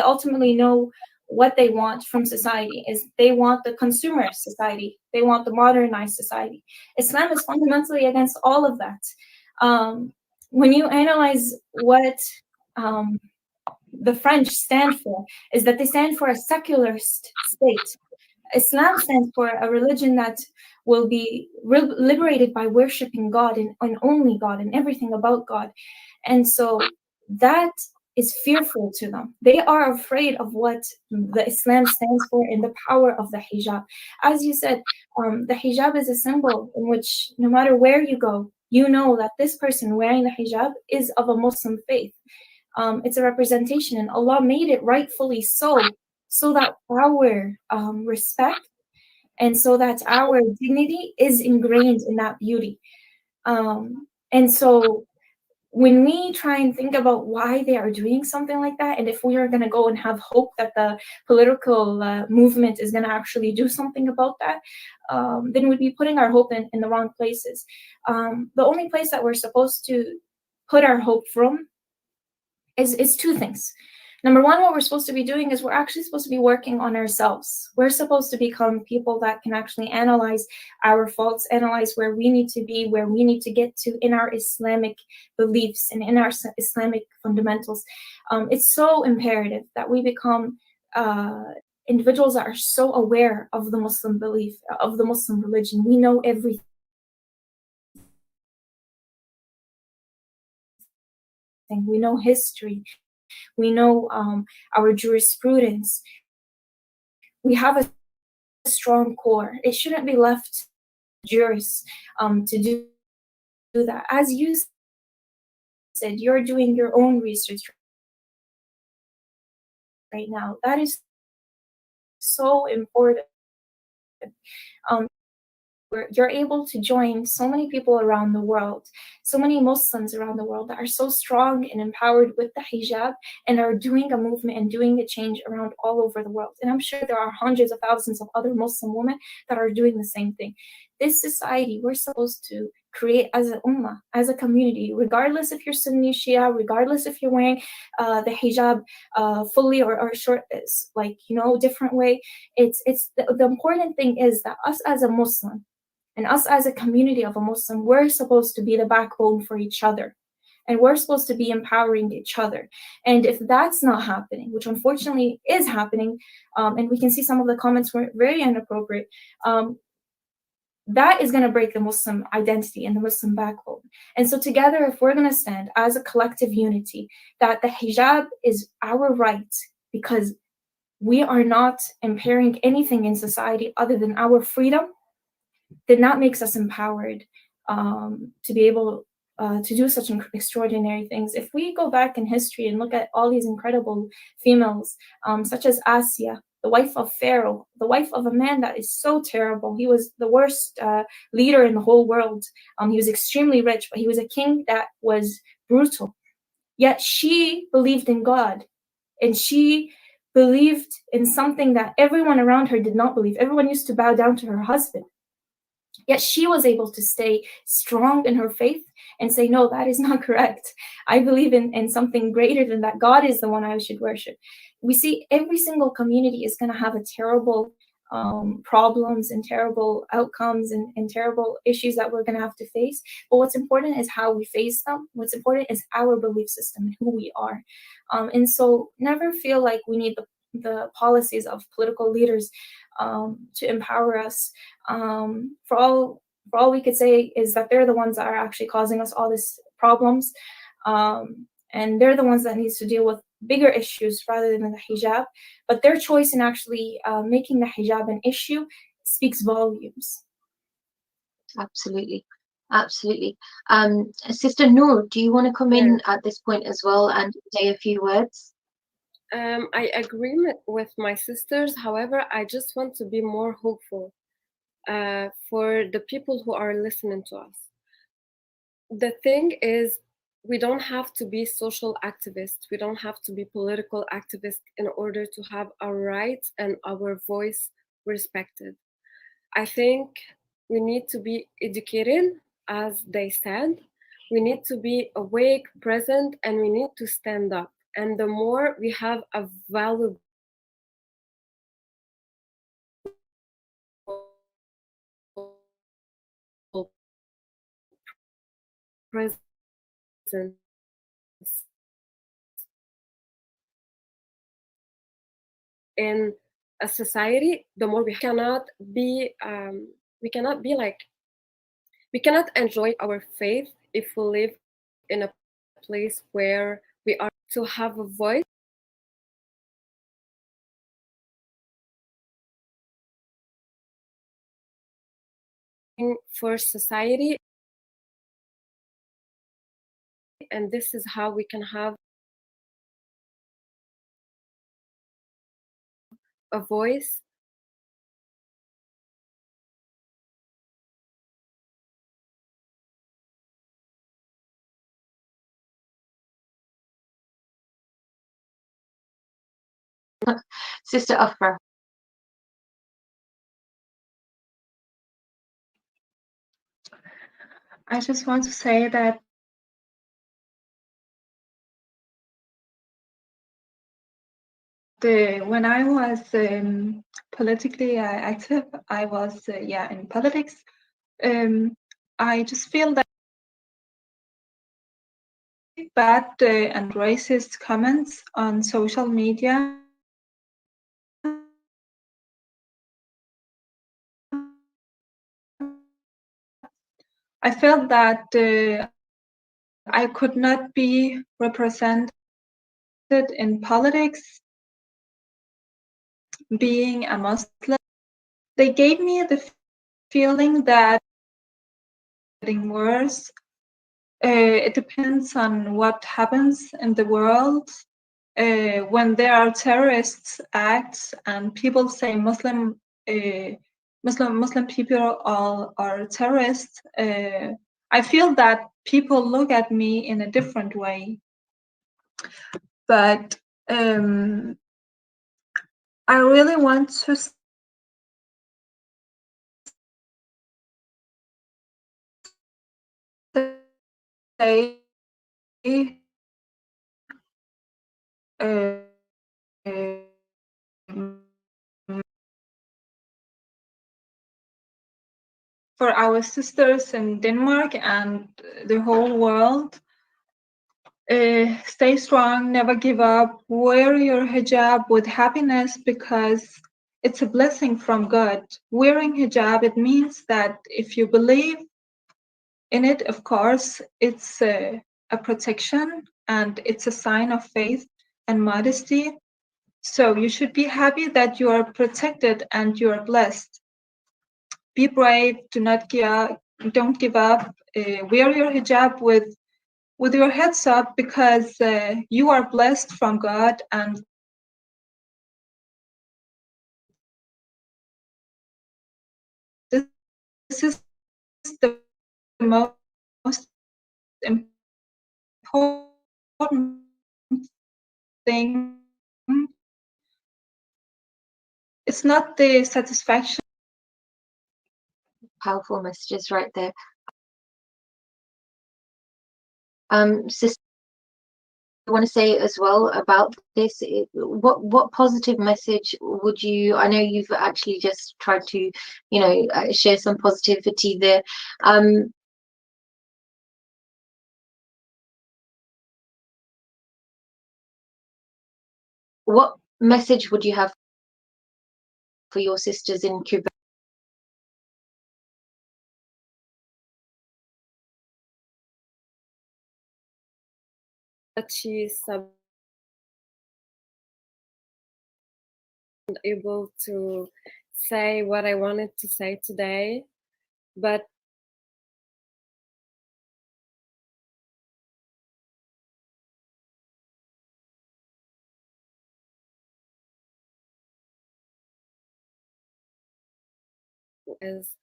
E: ultimately know what they want from society. Is they want the consumer society. They want the modernized society. Islam is fundamentally against all of that. When you analyze what the French stand for, is that they stand for a secularist state. Islam stands for a religion that will be liberated by worshiping God and only God and everything about God. And so that is fearful to them. They are afraid of what the Islam stands for and the power of the hijab. As you said, the hijab is a symbol in which no matter where you go, you know that this person wearing the hijab is of a Muslim faith. It's a representation, and Allah made it rightfully so that our respect and so that our dignity is ingrained in that beauty. And so when we try and think about why they are doing something like that, and if we are going to go and have hope that the political movement is going to actually do something about that, then we'd be putting our hope in the wrong places. The only place that we're supposed to put our hope from is two things. Number one, what we're supposed to be doing is we're actually supposed to be working on ourselves. We're supposed to become people that can actually analyze our faults, analyze where we need to be, where we need to get to in our Islamic beliefs and in our Islamic fundamentals. It's so imperative that we become individuals that are so aware of the Muslim belief, of the Muslim religion. We know everything. We know history. We know our jurisprudence. We have a strong core. It shouldn't be left to jurists to do that. As you said, you're doing your own research right now. That is so important. You're able to join so many people around the world, so many Muslims around the world that are so strong and empowered with the hijab and are doing a movement and doing a change around all over the world. And I'm sure there are hundreds of thousands of other Muslim women that are doing the same thing. This society, we're supposed to create as an ummah, as a community, regardless if you're Sunni, Shia, regardless if you're wearing the hijab fully or short, different way. It's the important thing is that us as a Muslim, and us as a community of a Muslim, we're supposed to be the backbone for each other. And we're supposed to be empowering each other. And if that's not happening, which unfortunately is happening, and we can see some of the comments were very inappropriate, that is going to break the Muslim identity and the Muslim backbone. And so together, if we're going to stand as a collective unity, that the hijab is our right because we are not impairing anything in society other than our freedom, then that makes us empowered to be able to do such extraordinary things. If we go back in history and look at all these incredible females, such as Asiya, the wife of Pharaoh, the wife of a man that is so terrible. He was the worst leader in the whole world. He was extremely rich, but he was a king that was brutal. Yet she believed in God, and she believed in something that everyone around her did not believe. Everyone used to bow down to her husband. Yet she was able to stay strong in her faith and say, no, that is not correct. I believe in something greater than that. God is the one I should worship. We see every single community is going to have a terrible problems and terrible outcomes and terrible issues that we're going to have to face. But what's important is how we face them. What's important is our belief system and who we are. And so never feel like we need the policies of political leaders to empower us. For all we could say is that they're the ones that are actually causing us all these problems. And they're the ones that needs to deal with bigger issues rather than the hijab. But their choice in actually making the hijab an issue speaks volumes.
A: Absolutely. Absolutely. Sister Noor, do you want to come in at this point as well and say a few words?
B: I agree with my sisters. However, I just want to be more hopeful for the people who are listening to us. The thing is, we don't have to be social activists. We don't have to be political activists in order to have our rights and our voice respected. I think we need to be educated, as they said. We need to be awake, present, and we need to stand up. And the more we have a valuable presence in a society, the more we cannot be like, we cannot enjoy our faith if we live in a place where we are to have a voice for society. And this is how we can have a voice.
A: Sister Afra.
D: I just want to say that when I was politically active, I was in politics. I just feel that bad and racist comments on social media. I felt that I could not be represented in politics being a Muslim. They gave me the feeling that getting worse. It depends on what happens in the world. When there are terrorist acts and people say Muslim people are terrorists, I feel that people look at me in a different way. But I really want to say for our sisters in Denmark and the whole world, stay strong, never give up, wear your hijab with happiness because it's a blessing from God. Wearing hijab, it means that if you believe in it, of course, it's a protection and it's a sign of faith and modesty. So you should be happy that you are protected and you are blessed. Be brave, do not give up, don't give up. Wear your hijab with your heads up because you are blessed from God, and this is the most important thing. It's not the satisfaction.
A: powerful messages right there. Sister, I want to say as well about this, what positive message would you, I know you've actually just tried to, you know, share some positivity there. What message would you have for your sisters in Quebec?
B: That she's able to say what I wanted to say today, but is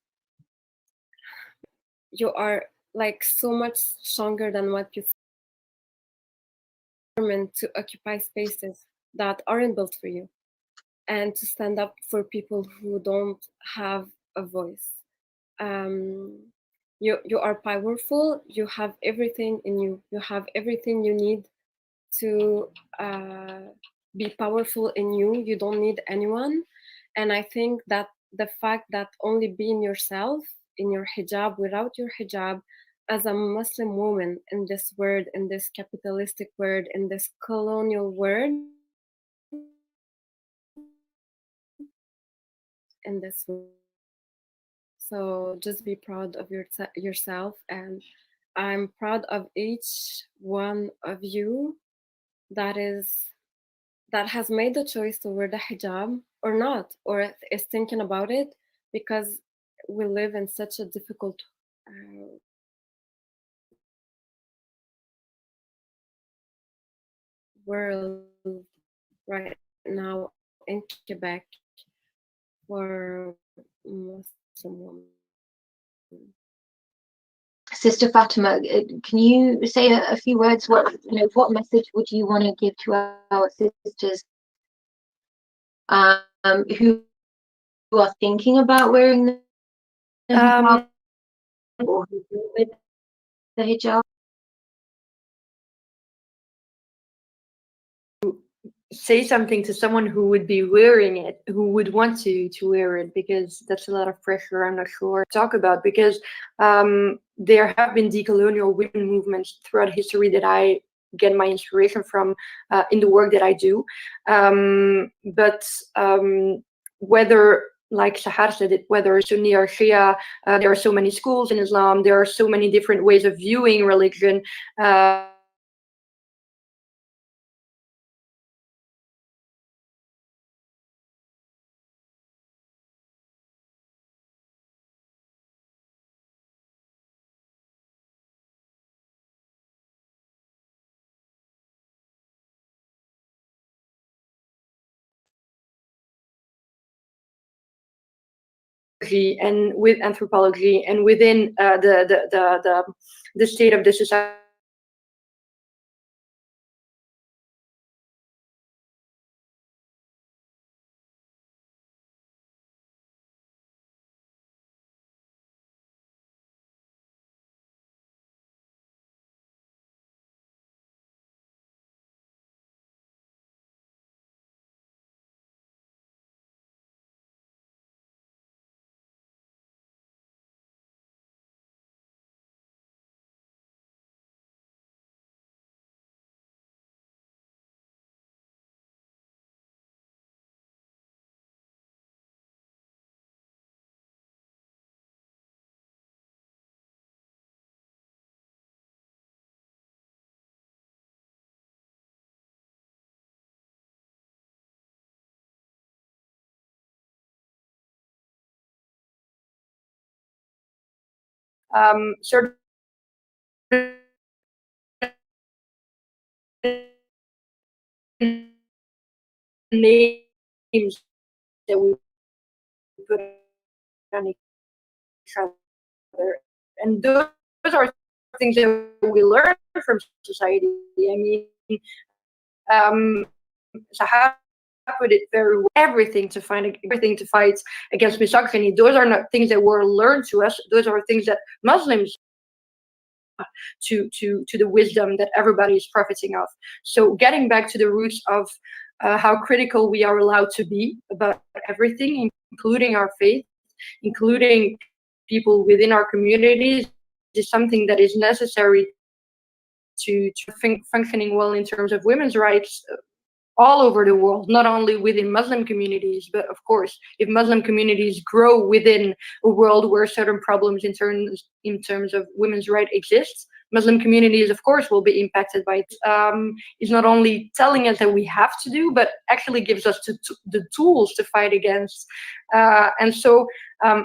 B: you are like so much stronger than what you meant to occupy spaces that aren't built for you and to stand up for people who don't have a voice. You are powerful. You have everything in you. You have everything you need to be powerful in you. You don't need anyone. And I think that the fact that only being yourself in your hijab, without your hijab, as a Muslim woman in this world, in this capitalistic world, in this colonial world, in this world. So just be proud of yourself, and I'm proud of each one of you that has made the choice to wear the hijab or not, or is thinking about it, because we live in such a difficult world right now in Quebec for Muslim women.
A: Sister Fatima, can you say a few words? What, you know, what message would you want to give to our sisters who are thinking about wearing the hijab or who do with the hijab?
C: Say something to someone who would be wearing it, who would want to wear it, because that's a lot of pressure. I'm not sure to talk about, because there have been decolonial women movements throughout history that I get my inspiration from in the work that I do. But whether, like Sahar said it, whether Sunni or Shia, there are so many schools in Islam, there are so many different ways of viewing religion. And with anthropology and within the state of the society. Certain names that we put on each other, and those are things that we learn from society. I mean, Sahar put it very well. Everything to fight against misogyny. Those are not things that were learned to us. Those are things that Muslims to the wisdom that everybody is profiting of. So getting back to the roots of how critical we are allowed to be about everything, including our faith, including people within our communities, is something that is necessary to functioning well in terms of women's rights all over the world, not only within Muslim communities, but of course, if Muslim communities grow within a world where certain problems in terms of women's rights exist, Muslim communities, of course, will be impacted by it. It's not only telling us that we have to do, but actually gives us the tools to fight against. And so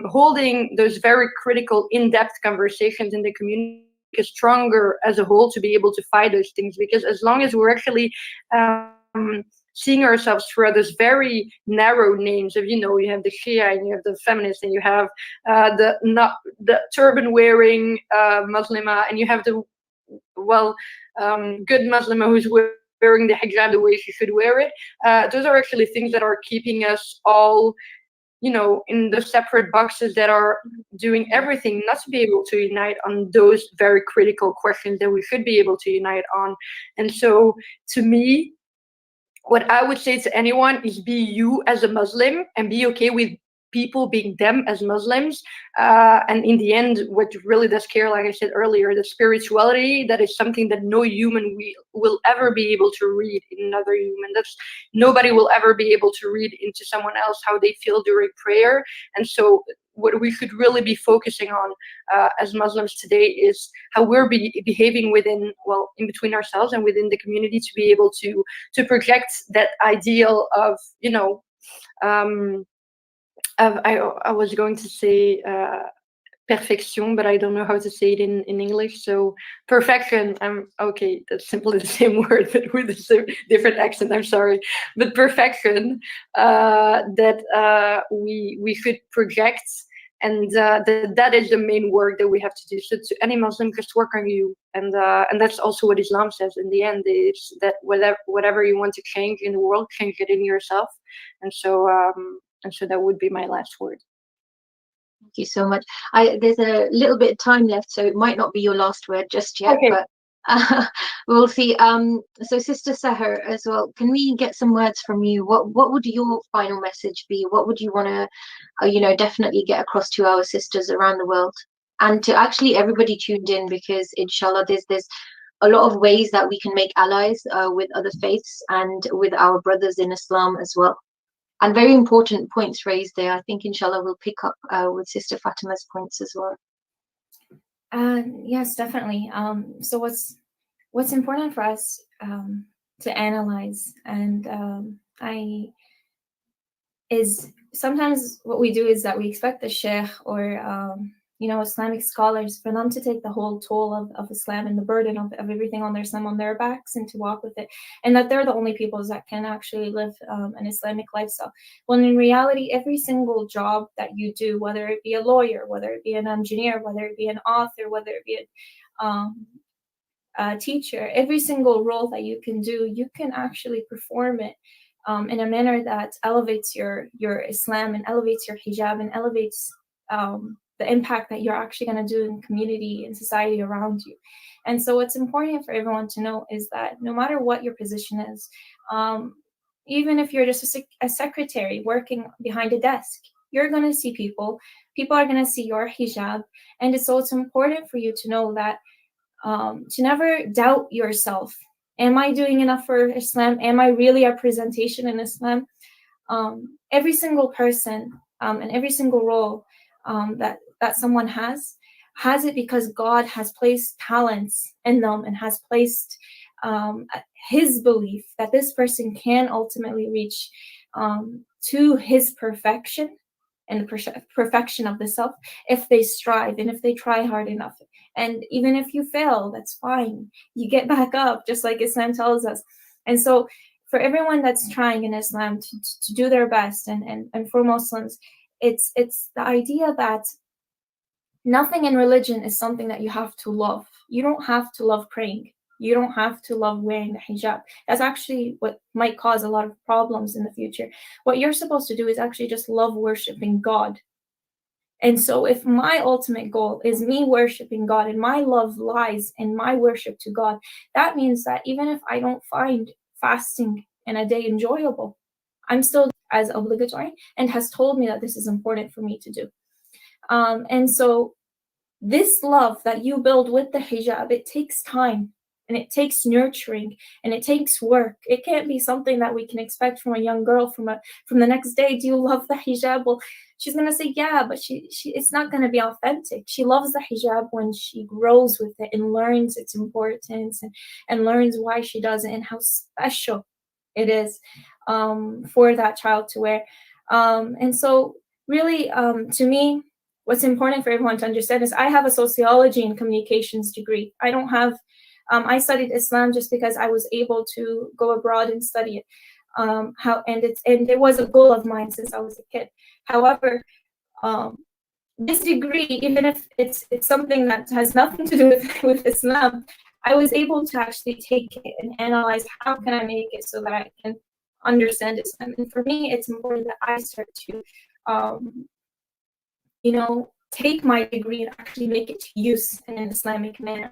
C: holding those very critical, in-depth conversations in the community is stronger as a whole to be able to fight those things, because as long as we're actually seeing ourselves through those very narrow names of, you have the Shia and you have the feminist and you have the turban wearing Muslima, and you have the good Muslima who's wearing the hijab the way she should wear it. Those are actually things that are keeping us all in the separate boxes that are doing everything not to be able to unite on those very critical questions that we should be able to unite on. And so to me, what I would say to anyone is be you as a Muslim and be okay with people being them as Muslims. And in the end, what really does care, like I said earlier, the spirituality, that is something that no human will ever be able to read in another human. Nobody will ever be able to read into someone else how they feel during prayer. And so what we should really be focusing on as Muslims today is how we're behaving in between ourselves and within the community to be able to project that ideal of, I was going to say perfection, but I don't know how to say it in English. So perfection, okay, that's simply the same word, but with a different accent, I'm sorry. But perfection, that we should project, and that is the main work that we have to do. So to any Muslim, just work on you. And that's also what Islam says in the end, is that whatever you want to change in the world, change it in yourself. And so that would be my last word.
A: Thank you so much. There's a little bit of time left, so it might not be your last word just yet,
C: okay.
A: But we'll see. So Sister Sahar as well, can we get some words from you? What would your final message be? What would you want to, definitely get across to our sisters around the world, and to actually everybody tuned in, because inshallah there's a lot of ways that we can make allies with other faiths and with our brothers in Islam as well. And very important points raised there. I think inshallah we'll pick up with Sister Fatima's points as well.
E: Yes, definitely. So what's important for us to analyze, and is sometimes what we do is that we expect the sheikh or Islamic scholars for them to take the whole toll of Islam and the burden of everything on their backs, and to walk with it, and that they're the only peoples that can actually live an Islamic lifestyle. When in reality, every single job that you do, whether it be a lawyer, whether it be an engineer, whether it be an author, whether it be a teacher, every single role that you can do, you can actually perform it in a manner that elevates your Islam and elevates your hijab and elevates the impact that you're actually going to do in community and society around you. And so what's important for everyone to know is that no matter what your position is, even if you're just a secretary working behind a desk, you're going to see people are going to see your hijab. And so it's important for you to know that to never doubt yourself. Am I doing enough for Islam? Am I really a representation in Islam? Every single person and every single role that someone has it because God has placed talents in them and has placed his belief that this person can ultimately reach to his perfection and the perfection of the self if they strive and if they try hard enough. And even if you fail, that's fine. You get back up, just like Islam tells us. And so for everyone that's trying in Islam to do their best, and for Muslims, it's the idea that nothing in religion is something that you have to love. You don't have to love praying. You don't have to love wearing the hijab. That's actually what might cause a lot of problems in the future. What you're supposed to do is actually just love worshiping God. And so if my ultimate goal is me worshiping God and my love lies in my worship to God, that means that even if I don't find fasting in a day enjoyable, I'm still as obligatory and has told me that this is important for me to do. And so this love that you build with the hijab, it takes time and it takes nurturing and it takes work. It can't be something that we can expect from a young girl from the next day. Do you love the hijab? Well, she's gonna say yeah, but she it's not gonna be authentic. She loves the hijab when she grows with it and learns its importance and learns why she does it and how special it is for that child to wear. And so really, to me, what's important for everyone to understand is I have a sociology and communications degree. I don't have, I studied Islam just because I was able to go abroad and study it. And it was a goal of mine since I was a kid. However, this degree, even if it's something that has nothing to do with Islam, I was able to actually take it and analyze how can I make it so that I can understand Islam. And for me, it's important that I start to take my degree and actually make it to use in an Islamic manner.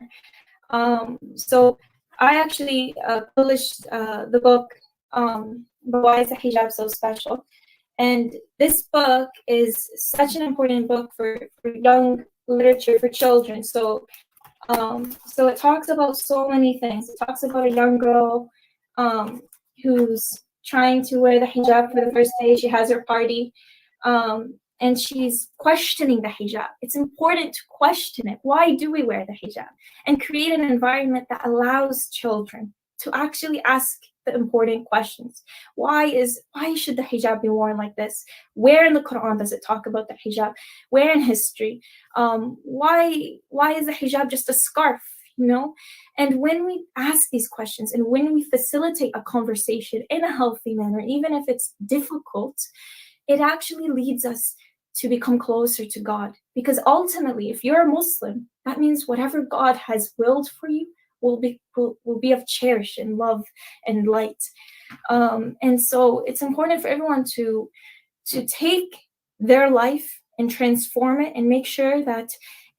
E: So I actually published the book, Why is the Hijab So Special? And this book is such an important book for young literature for children. So it talks about so many things. It talks about a young girl who's trying to wear the hijab for the first day. She has her party. And she's questioning the hijab. It's important to question it. Why do we wear the hijab? And create an environment that allows children to actually ask the important questions. Why should the hijab be worn like this? Where in the Quran does it talk about the hijab? Where in history? Why is the hijab just a scarf? And when we ask these questions and when we facilitate a conversation in a healthy manner, even if it's difficult, it actually leads us to become closer to God. Because ultimately, if you're a Muslim, that means whatever God has willed for you will be of cherish and love and light. And so it's important for everyone to take their life and transform it and make sure that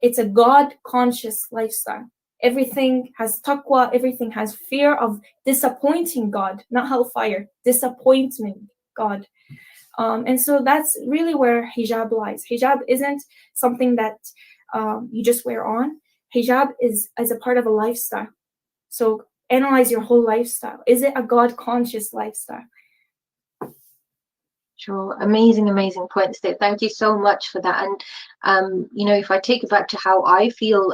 E: it's a God-conscious lifestyle. Everything has taqwa, everything has fear of disappointing God, not hellfire, disappointing God. And so that's really where hijab lies. Hijab isn't something that you just wear on. Hijab is as a part of a lifestyle. So analyze your whole lifestyle. Is it a God-conscious lifestyle?
A: Sure, amazing points there. Thank you so much for that. And if I take it back to how I feel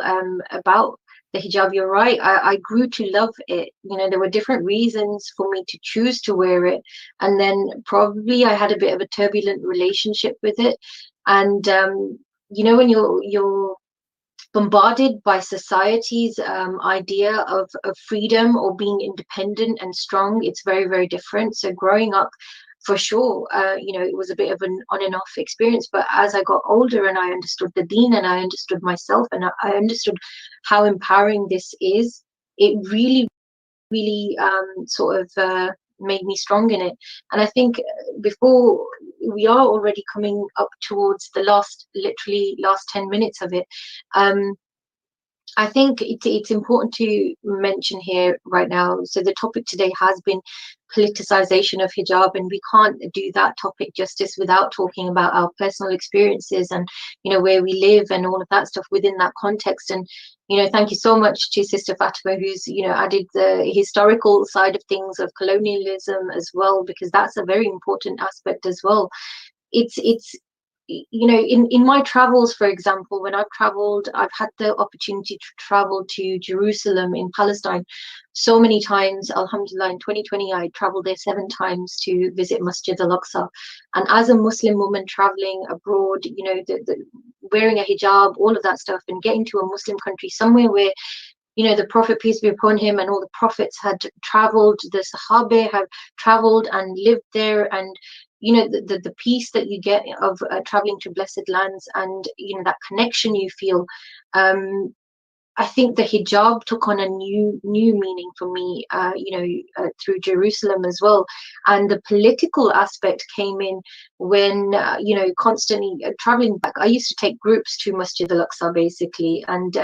A: about the hijab, you're right. I grew to love it. There were different reasons for me to choose to wear it, and then probably I had a bit of a turbulent relationship with it. And when you're bombarded by society's idea of freedom or being independent and strong, it's very, very different. So growing up, for sure, it was a bit of an on and off experience. But as I got older and I understood the deen and I understood myself and I understood how empowering this is, it really, really sort of made me strong in it. And I think before we are already coming up towards the literally last 10 minutes of it, I think it's important to mention here right now. So the topic today has been politicization of hijab, and we can't do that topic justice without talking about our personal experiences and where we live and all of that stuff within that context. And thank you so much to Sister Fatima, who's added the historical side of things of colonialism as well, because that's a very important aspect as well. It's in my travels, for example, when I've traveled, I've had the opportunity to travel to Jerusalem in Palestine so many times. Alhamdulillah, in 2020 I traveled there 7 times to visit Masjid al-Aqsa. And as a Muslim woman traveling abroad, the wearing a hijab, all of that stuff, and getting to a Muslim country, somewhere where the Prophet, peace be upon him, and all the prophets had traveled, the Sahaba have traveled and lived there, and the peace that you get of traveling to blessed lands, and that connection you feel. I think the hijab took on a new meaning for me, through Jerusalem as well, and the political aspect came in when constantly traveling back. I used to take groups to Masjid al-Aqsa basically, and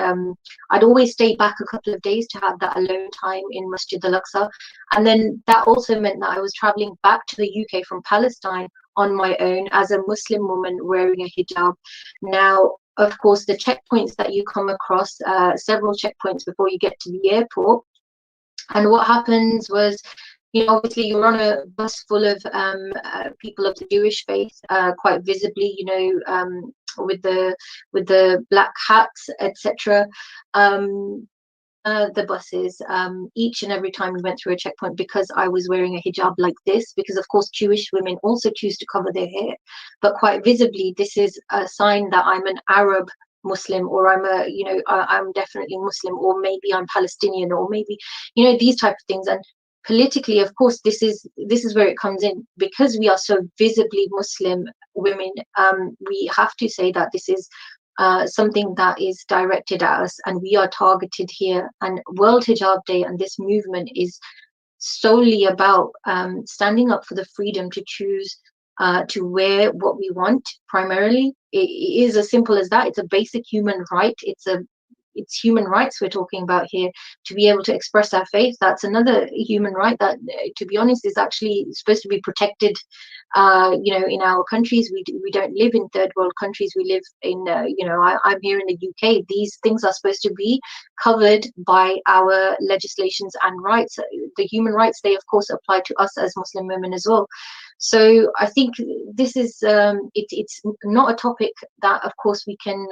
A: I'd always stay back a couple of days to have that alone time in Masjid al-Aqsa, and then that also meant that I was traveling back to the UK from Palestine on my own as a Muslim woman wearing a hijab. Now, of course, the checkpoints that you come across, several checkpoints before you get to the airport. And what happens was, obviously you're on a bus full of people of the Jewish faith, quite visibly, with the black hats, etc. The buses, each and every time we went through a checkpoint, because I was wearing a hijab like this, because of course Jewish women also choose to cover their hair, but quite visibly this is a sign that I'm an Arab Muslim, or I'm definitely Muslim, or maybe I'm Palestinian, or maybe these type of things. And politically, of course, this is where it comes in, because we are so visibly Muslim women. We have to say that this is something that is directed at us, and we are targeted here. And World Hijab Day and this movement is solely about standing up for the freedom to choose to wear what we want. Primarily, it is as simple as that. It's a basic human right. It's human rights we're talking about here, to be able to express our faith. That's another human right that, to be honest, is actually supposed to be protected. In our countries, we don't live in third world countries. We live in, I'm here in the UK. These things are supposed to be covered by our legislations and rights. The human rights, they of course apply to us as Muslim women as well. So I think this is it's not a topic that, of course, we can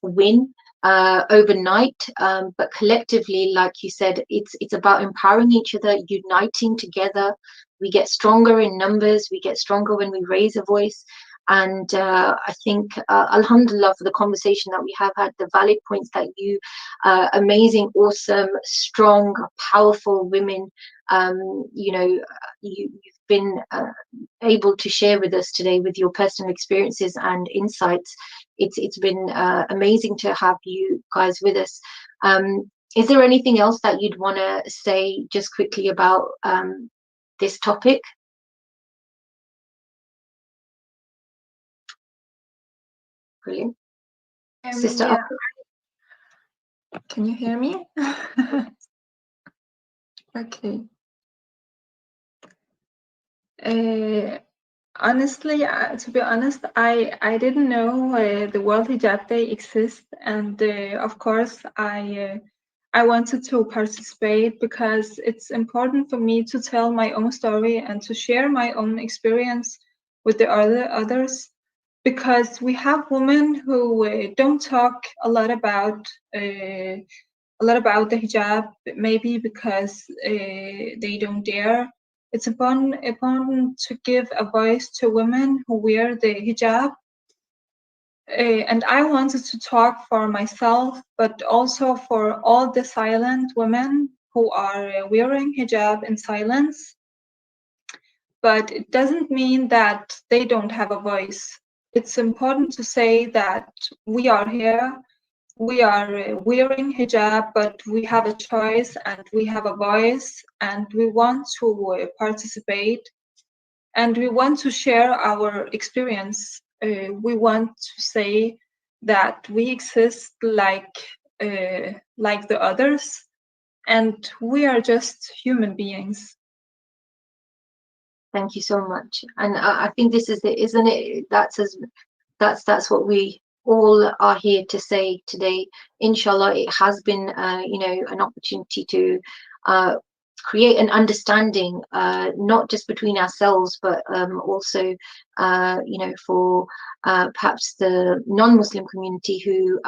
A: win overnight, but collectively, like you said, it's about empowering each other, uniting together. We get stronger in numbers, we get stronger when we raise a voice. And I think alhamdulillah for the conversation that we have had, the valid points that you amazing, awesome, strong, powerful women, you've been able to share with us today, with your personal experiences and insights. It's been amazing to have you guys with us. Is there anything else that you'd want to say just quickly about this topic? Brilliant. Sister,
D: Yeah. Can you hear me? Okay. Honestly, to be honest, I didn't know the World Hijab Day exists, and of course I wanted to participate because it's important for me to tell my own story and to share my own experience with the others, because we have women who don't talk a lot about the hijab, maybe because they don't dare. It's important to give a voice to women who wear the hijab. And I wanted to talk for myself, but also for all the silent women who are wearing hijab in silence. But it doesn't mean that they don't have a voice. It's important to say that we are here, we are wearing hijab, but we have a choice and we have a voice, and we want to participate, and we want to share our experience. We want to say that we exist like the others, and we are just human beings.
A: thank you so much. And I think this is it, isn't it? That's what we all are here to say today. Inshallah, it has been an opportunity to create an understanding, not just between ourselves, but also for perhaps the non-Muslim community, who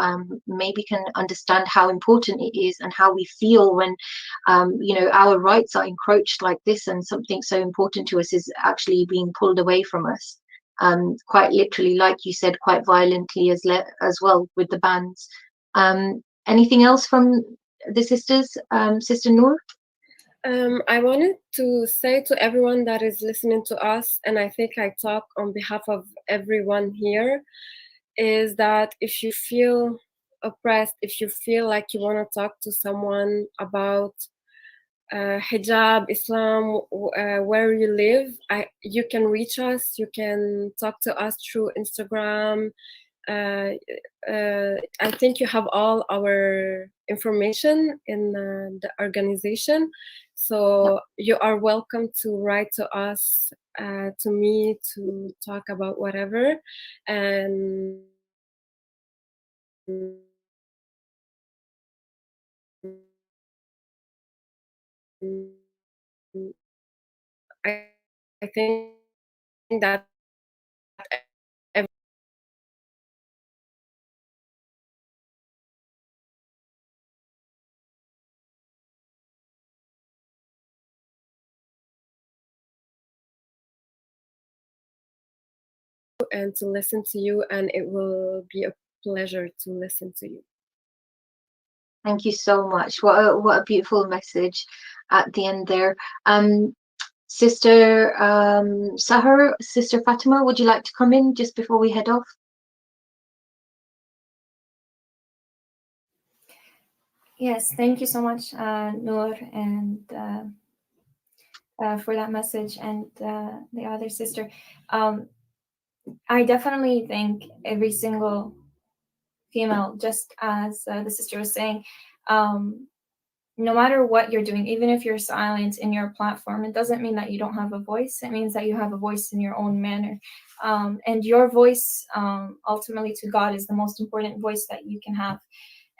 A: maybe can understand how important it is and how we feel when our rights are encroached like this, and something so important to us is actually being pulled away from us. Quite literally, like you said, quite violently as well, with the bans. Anything else from the sisters? Sister Noor?
B: I wanted to say to everyone that is listening to us, and I think I talk on behalf of everyone here, is that if you feel oppressed, if you feel like you want to talk to someone about hijab, Islam, where you live, you can reach us. You can talk to us through Instagram. I think you have all our information in the organization, so you are welcome to write to us, to me, to talk about whatever. And I think that and to listen to you, and it will be a pleasure to listen to you.
A: Thank you so much. What a beautiful message at the end there. Sister Sahar, Sister Fatima, would you like to come in just before we head off?
E: Yes, thank you so much, Noor, and for that message, and the other sister. I definitely think every single female, just as the sister was saying, no matter what you're doing, even if you're silent in your platform, it doesn't mean that you don't have a voice. It means that you have a voice in your own manner. And your voice, ultimately to God, is the most important voice that you can have.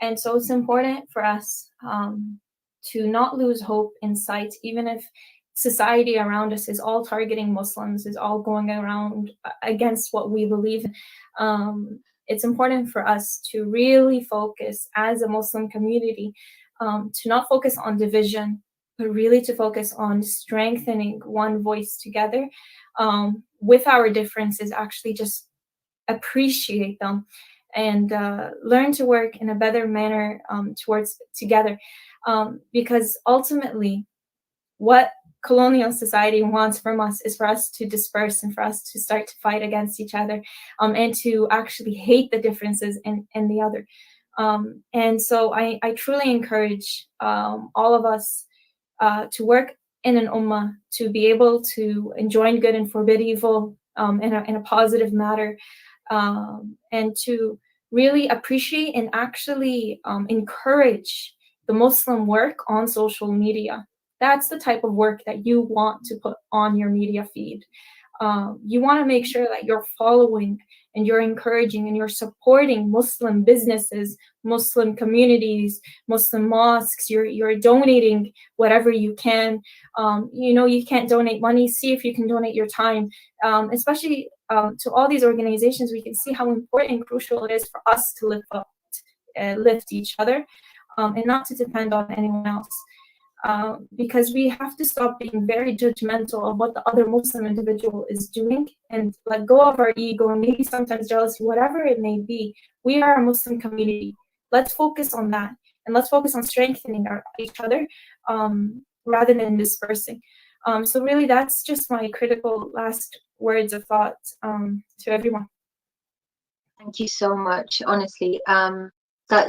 E: And so it's important for us to not lose hope in sight, even if society around us is all targeting Muslims, is all going around against what we believe in. It's important for us to really focus as a Muslim community, to not focus on division, but really to focus on strengthening one voice together. With our differences, actually just appreciate them and learn to work in a better manner towards together. Because ultimately, what colonial society wants from us is for us to disperse and for us to start to fight against each other, and to actually hate the differences in the other. And so I truly encourage all of us to work in an ummah, to be able to enjoin good and forbid evil in a positive manner, and to really appreciate and actually encourage the Muslim work on social media. That's the type of work that you want to put on your media feed. You want to make sure that you're following and you're encouraging and you're supporting Muslim businesses, Muslim communities, Muslim mosques. You're donating whatever you can. You can't donate money. See if you can donate your time, especially to all these organizations. We can see how important and crucial it is for us to lift each other, and not to depend on anyone else. Because we have to stop being very judgmental of what the other Muslim individual is doing and let go of our ego and maybe sometimes jealousy, whatever it may be. We are a Muslim community. Let's focus on that, and let's focus on strengthening each other rather than dispersing. So really, that's just my critical last words of thought to everyone.
A: Thank you so much. Honestly, that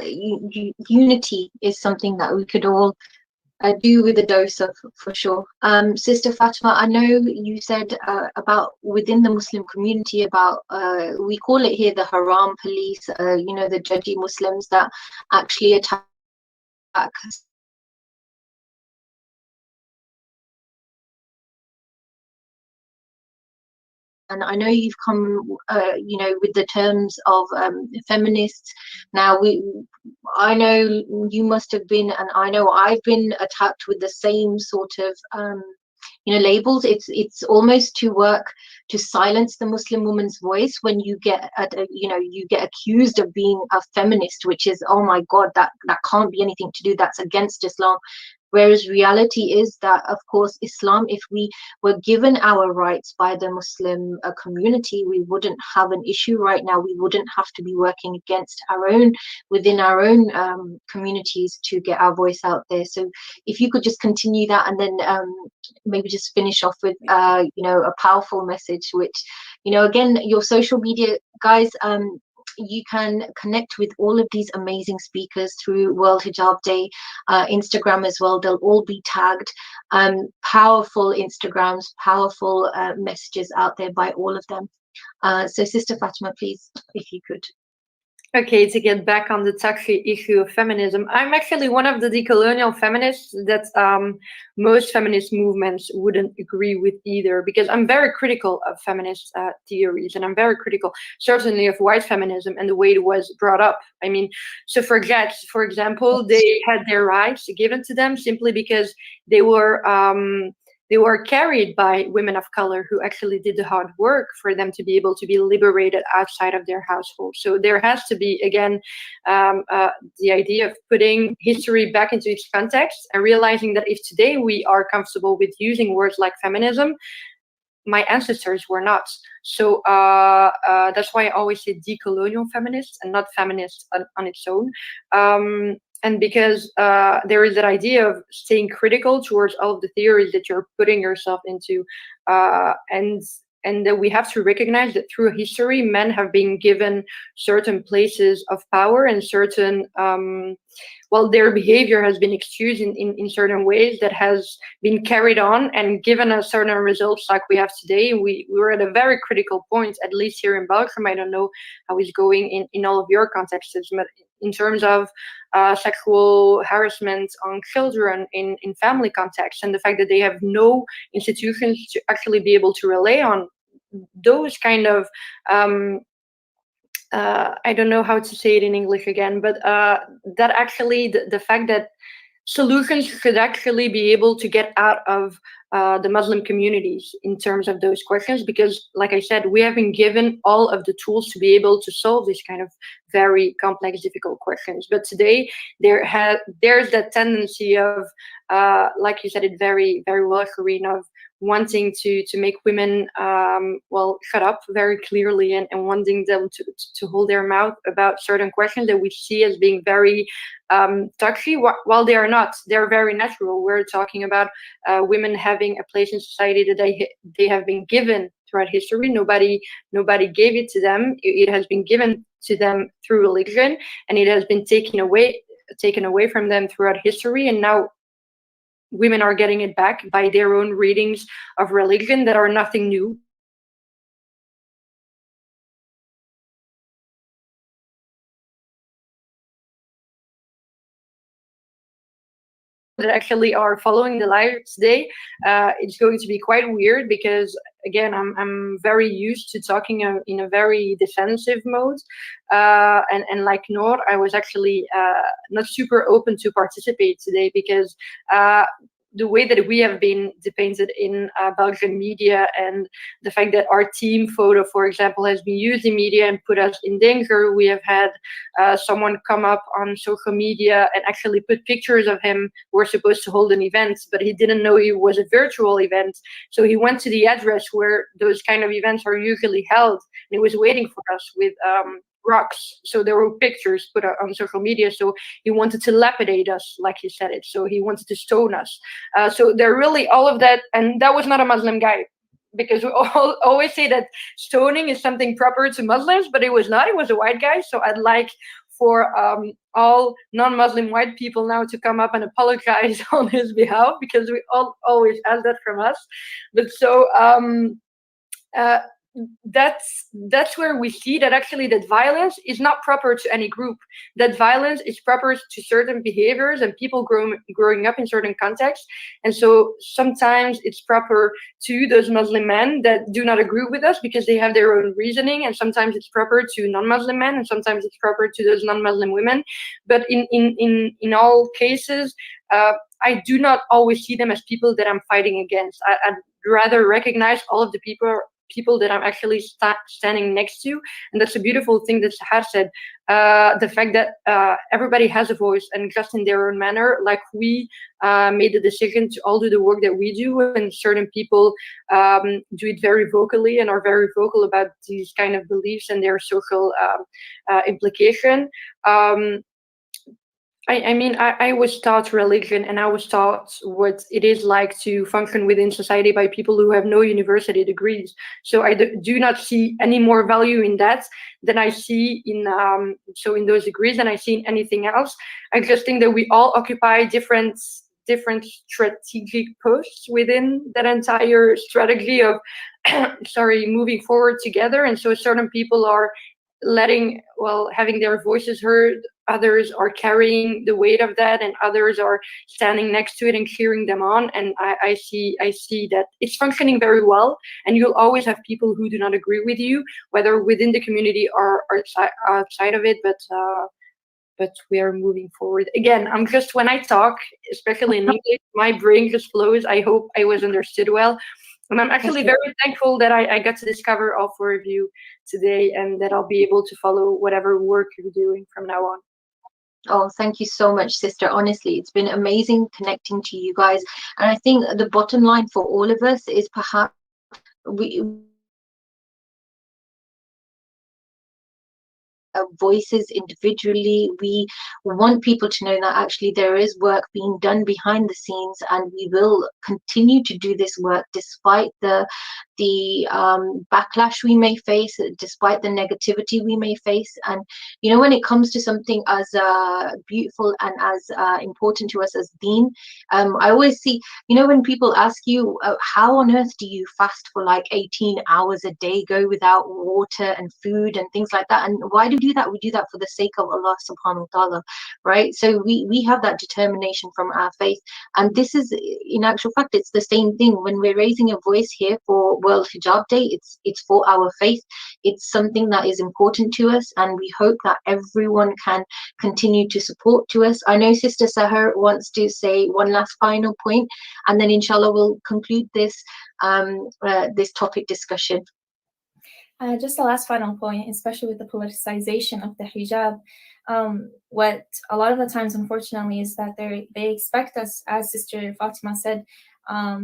A: unity is something that we could all do with a dose of, for sure. Sister Fatima, I know you said about within the Muslim community about we call it here the haram police, the judgy Muslims that actually attack. And I know you've come, with the terms of feminists. Now, I know you must have been, and I know I've been attacked with the same sort of, labels. It's almost to work to silence the Muslim woman's voice when you get, you get accused of being a feminist, which is, oh my God, that can't be anything to do. That's against Islam. Whereas reality is that, of course, Islam, if we were given our rights by the Muslim community, we wouldn't have an issue right now. We wouldn't have to be working against within our own communities to get our voice out there. So if you could just continue that, and then maybe just finish off with, a powerful message, which, again, your social media guys, you can connect with all of these amazing speakers through World Hijab Day, Instagram as well. They'll all be tagged. Powerful Instagrams, powerful messages out there by all of them. So Sister Fatima, please, if you could.
C: Okay, to get back on the touchy issue of feminism, I'm actually one of the decolonial feminists that most feminist movements wouldn't agree with either, because I'm very critical of feminist theories, and I'm very critical, certainly, of white feminism and the way it was brought up. I mean, so for example, they had their rights given to them simply because they were carried by women of color who actually did the hard work for them to be able to be liberated outside of their household. So there has to be, again, the idea of putting history back into its context and realizing that if today we are comfortable with using words like feminism, my ancestors were not. So that's why I always say decolonial feminists and not feminists on its own. And because there is that idea of staying critical towards all of the theories that you're putting yourself into, and that we have to recognize that through history, men have been given certain places of power and certain, their behavior has been excused in certain ways that has been carried on and given us certain results like we have today. We were at a very critical point, at least here in Belgium. I don't know how it's going in all of your contexts, but in terms of sexual harassment on children in family contexts, and the fact that they have no institutions to actually be able to rely on, those kind of I don't know how to say it in English again, but that actually the fact that solutions should actually be able to get out of the Muslim communities in terms of those questions, because like I said, we have been given all of the tools to be able to solve this kind of very complex, difficult questions. But today there's that tendency of, like you said it very, very well, Karine, of wanting to make women shut up very clearly, and wanting them to hold their mouth about certain questions that we see as being very touchy, while they are not. They're very natural. We're talking about women having a place in society that they have been given throughout history. Nobody gave it to them. It has been given to them through religion, and it has been taken away from them throughout history, and now women are getting it back by their own readings of religion that are nothing new. That actually are following the live today, it's going to be quite weird, because again, I'm very used to talking in a very defensive mode, and like Noor, I was actually not super open to participate today, because the way that we have been depicted in Belgian media, and the fact that our team photo, for example, has been used in media and put us in danger. We have had someone come up on social media and actually put pictures of him. We're supposed to hold an event, but he didn't know it was a virtual event. So he went to the address where those kind of events are usually held, and he was waiting for us with rocks. So there were pictures put out on social media. So he wanted to lapidate us, like he said it. So he wanted to stone us. So they're really all of that. And that was not a Muslim guy, because we always say that stoning is something proper to Muslims, but it was not. It was a white guy. So I'd like for all non-Muslim white people now to come up and apologize on his behalf, because we always ask that from us. But so that's where we see that actually that violence is not proper to any group. That violence is proper to certain behaviors and people growing up in certain contexts. And so sometimes it's proper to those Muslim men that do not agree with us because they have their own reasoning, and sometimes it's proper to non-Muslim men, and sometimes it's proper to those non-Muslim women. But in all cases, I do not always see them as people that I'm fighting against. I'd rather recognize all of the people that I'm actually standing next to. And that's a beautiful thing that Sahar said, the fact that everybody has a voice, and just in their own manner, like we made the decision to all do the work that we do, and certain people do it very vocally and are very vocal about these kind of beliefs and their social implication. I mean, I was taught religion, and I was taught what it is like to function within society by people who have no university degrees. So I do not see any more value in that than I see in in those degrees than I see in anything else. I just think that we all occupy different strategic posts within that entire strategy of sorry, moving forward together. And so certain people are having their voices heard, others are carrying the weight of that, and others are standing next to it and cheering them on. And I see that it's functioning very well, and you'll always have people who do not agree with you, whether within the community or outside of it. But we are moving forward. Again, I'm just, when I talk, especially in English, my brain just flows. I hope I was understood well. And I'm actually very thankful that I got to discover all four of you today, and that I'll be able to follow whatever work you're doing from now on.
A: Oh, thank you so much, sister. Honestly, it's been amazing connecting to you guys. And I think the bottom line for all of us is perhaps we voices individually. We want people to know that actually there is work being done behind the scenes, and we will continue to do this work despite the backlash we may face, despite the negativity we may face. And you know, when it comes to something as beautiful and as important to us as deen, I always see, you know, when people ask you how on earth do you fast for like 18 hours a day, go without water and food and things like that, and why do we do that? We do that for the sake of Allah subhanahu wa ta'ala, right? So we have that determination from our faith. And this is, in actual fact, it's the same thing when we're raising a voice here for World Hijab Day. It's for our faith. It's something that is important to us, and we hope that everyone can continue to support to us. I know Sister Sahar wants to say one last final point, and then inshallah we'll conclude this this topic discussion.
E: Just the last final point, especially with the politicization of the hijab, what a lot of the times, unfortunately, is that they expect us, as Sister Fatima said,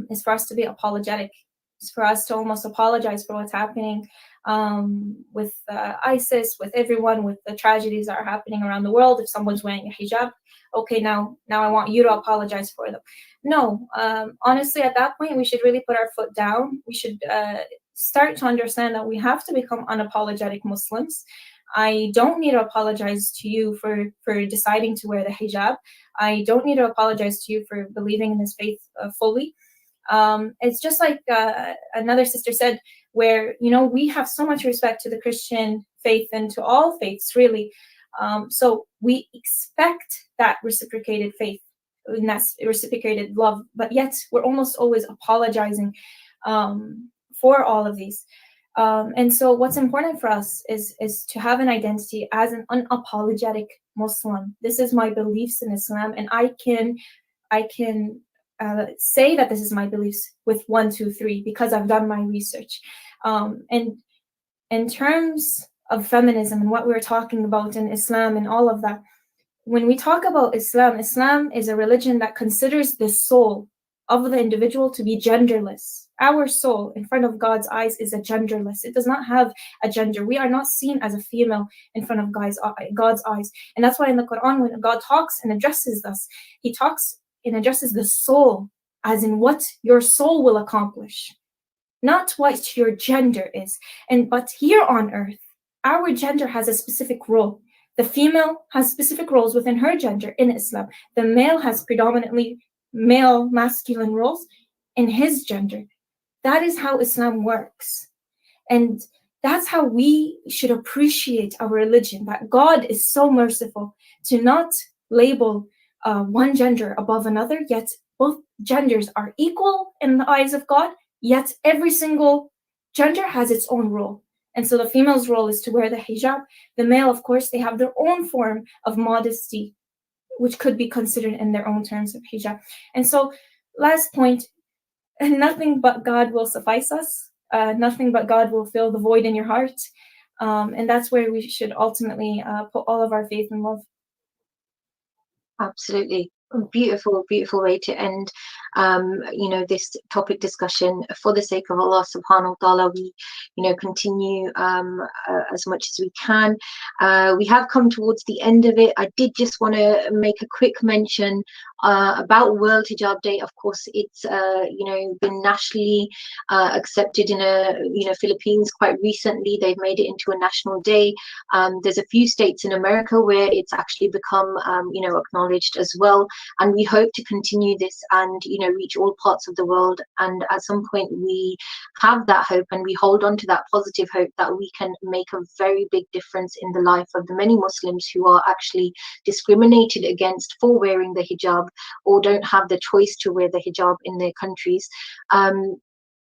E: is for us to be apologetic. It's for us to almost apologize for what's happening with ISIS, with everyone, with the tragedies that are happening around the world. If someone's wearing a hijab, okay, now I want you to apologize for them. No, honestly, at that point, we should really put our foot down. We should start to understand that we have to become unapologetic Muslims. I don't need to apologize to you for deciding to wear the hijab. I don't need to apologize to you for believing in this faith fully. It's just like another sister said, where, you know, we have so much respect to the Christian faith and to all faiths, really. So we expect that reciprocated faith, and that's reciprocated love, but yet we're almost always apologizing for all of these. And so what's important for us is to have an identity as an unapologetic Muslim. This is my beliefs in Islam, and I can say that this is my beliefs with 1, 2, 3 because I've done my research. And in terms of feminism and what we're talking about in Islam and all of that, when we talk about Islam, Islam is a religion that considers the soul of the individual to be genderless. Our soul in front of God's eyes is a genderless. It does not have a gender. We are not seen as a female in front of God's eyes. And that's why in the Quran, when God talks and addresses us, he talks and addresses the soul as in what your soul will accomplish, not what your gender is. But here on earth, our gender has a specific role. The female has specific roles within her gender in Islam. The male has predominantly male masculine roles in his gender. That is how Islam works. And that's how we should appreciate our religion, that God is so merciful to not label one gender above another, yet both genders are equal in the eyes of God, yet every single gender has its own role. And so the female's role is to wear the hijab. The male, of course, they have their own form of modesty, which could be considered in their own terms of hijab. And so, last point, nothing but God will suffice us. Nothing but God will fill the void in your heart. And that's where we should ultimately put all of our faith and love.
A: Absolutely. Beautiful, beautiful way to end, this topic discussion. For the sake of Allah subhanahu wa ta'ala, we, continue as much as we can. We have come towards the end of it. I did just want to make a quick mention about World Hijab Day. Of course, it's, been nationally accepted in Philippines quite recently. They've made it into a national day. There's a few states in America where it's actually become, acknowledged as well. And we hope to continue this and reach all parts of the world, and at some point we have that hope and we hold on to that positive hope that we can make a very big difference in the life of the many Muslims who are actually discriminated against for wearing the hijab or don't have the choice to wear the hijab in their countries.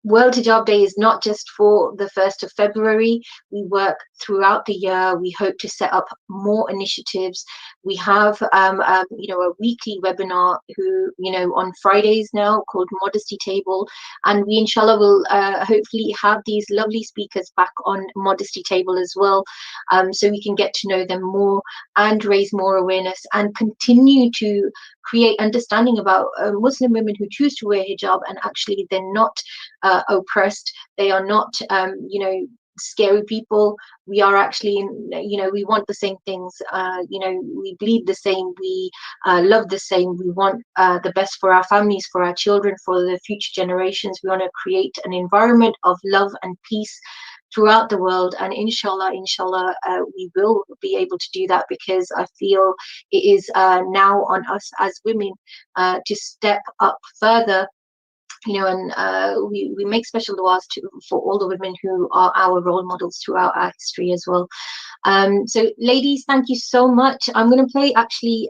A: World Hijab Day is not just for the 1st of February. We work throughout the year. We hope to set up more initiatives. We have, a weekly webinar on Fridays now called Modesty Table. And we, inshallah, will hopefully have these lovely speakers back on Modesty Table as well, so we can get to know them more and raise more awareness and continue to create understanding about Muslim women who choose to wear hijab, and actually they're not oppressed. They are not, scary people. We are actually, we want the same things. We bleed the same. We love the same. We want the best for our families, for our children, for the future generations. We want to create an environment of love and peace throughout the world, and inshallah, we will be able to do that, because I feel it is now on us as women to step up further, and we make special du'as for all the women who are our role models throughout our history as well. So ladies, thank you so much. I'm going to play,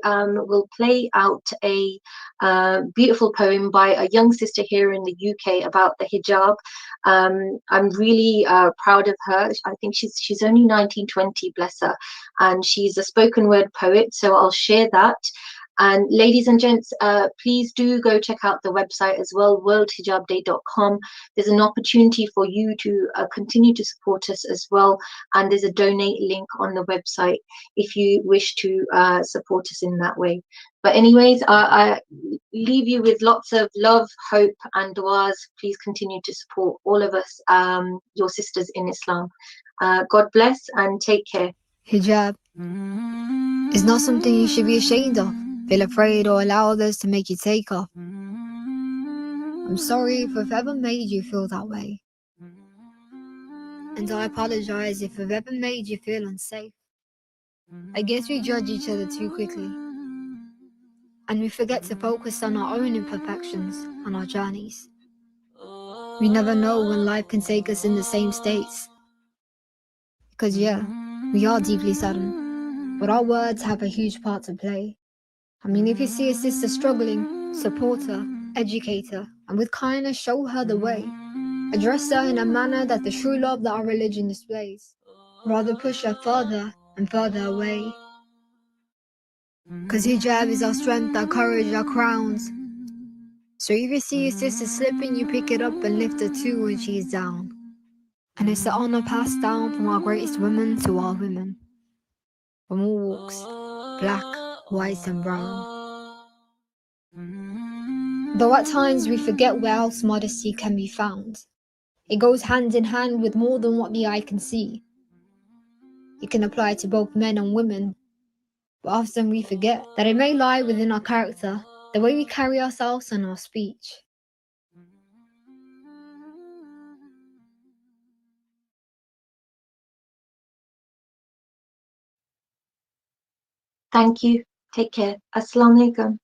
A: we'll play out a beautiful poem by a young sister here in the UK about the hijab. I'm really proud of her. I think she's only 19, 20, bless her, and she's a spoken word poet, so I'll share that. And ladies and gents, please do go check out the website as well, worldhijabday.com. There's an opportunity for you to continue to support us as well. And there's a donate link on the website if you wish to support us in that way. But anyways, I leave you with lots of love, hope and du'as. Please continue to support all of us, your sisters in Islam. God bless and take care.
F: Hijab is not something you should be ashamed of, feel afraid or allow others to make you take off. I'm sorry if I've ever made you feel that way, and I apologize if I've ever made you feel unsafe. I guess we judge each other too quickly, and we forget to focus on our own imperfections on our journeys. We never know when life can take us in the same states, because we are deeply saddened, but our words have a huge part to play. I mean, if you see a sister struggling, support her, educate her, and with kindness show her the way. Address her in a manner that the true love that our religion displays. Rather push her further and further away. Cause hijab is our strength, our courage, our crowns. So if you see your sister slipping, you pick it up and lift her too when she is down. And it's the honor passed down from our greatest women to our women, from all walks, black, white and brown. Though at times we forget where else modesty can be found. It goes hand in hand with more than what the eye can see. It can apply to both men and women, but often we forget that it may lie within our character, the way we carry ourselves and our speech.
A: Thank you. Take care. Assalamu alaikum.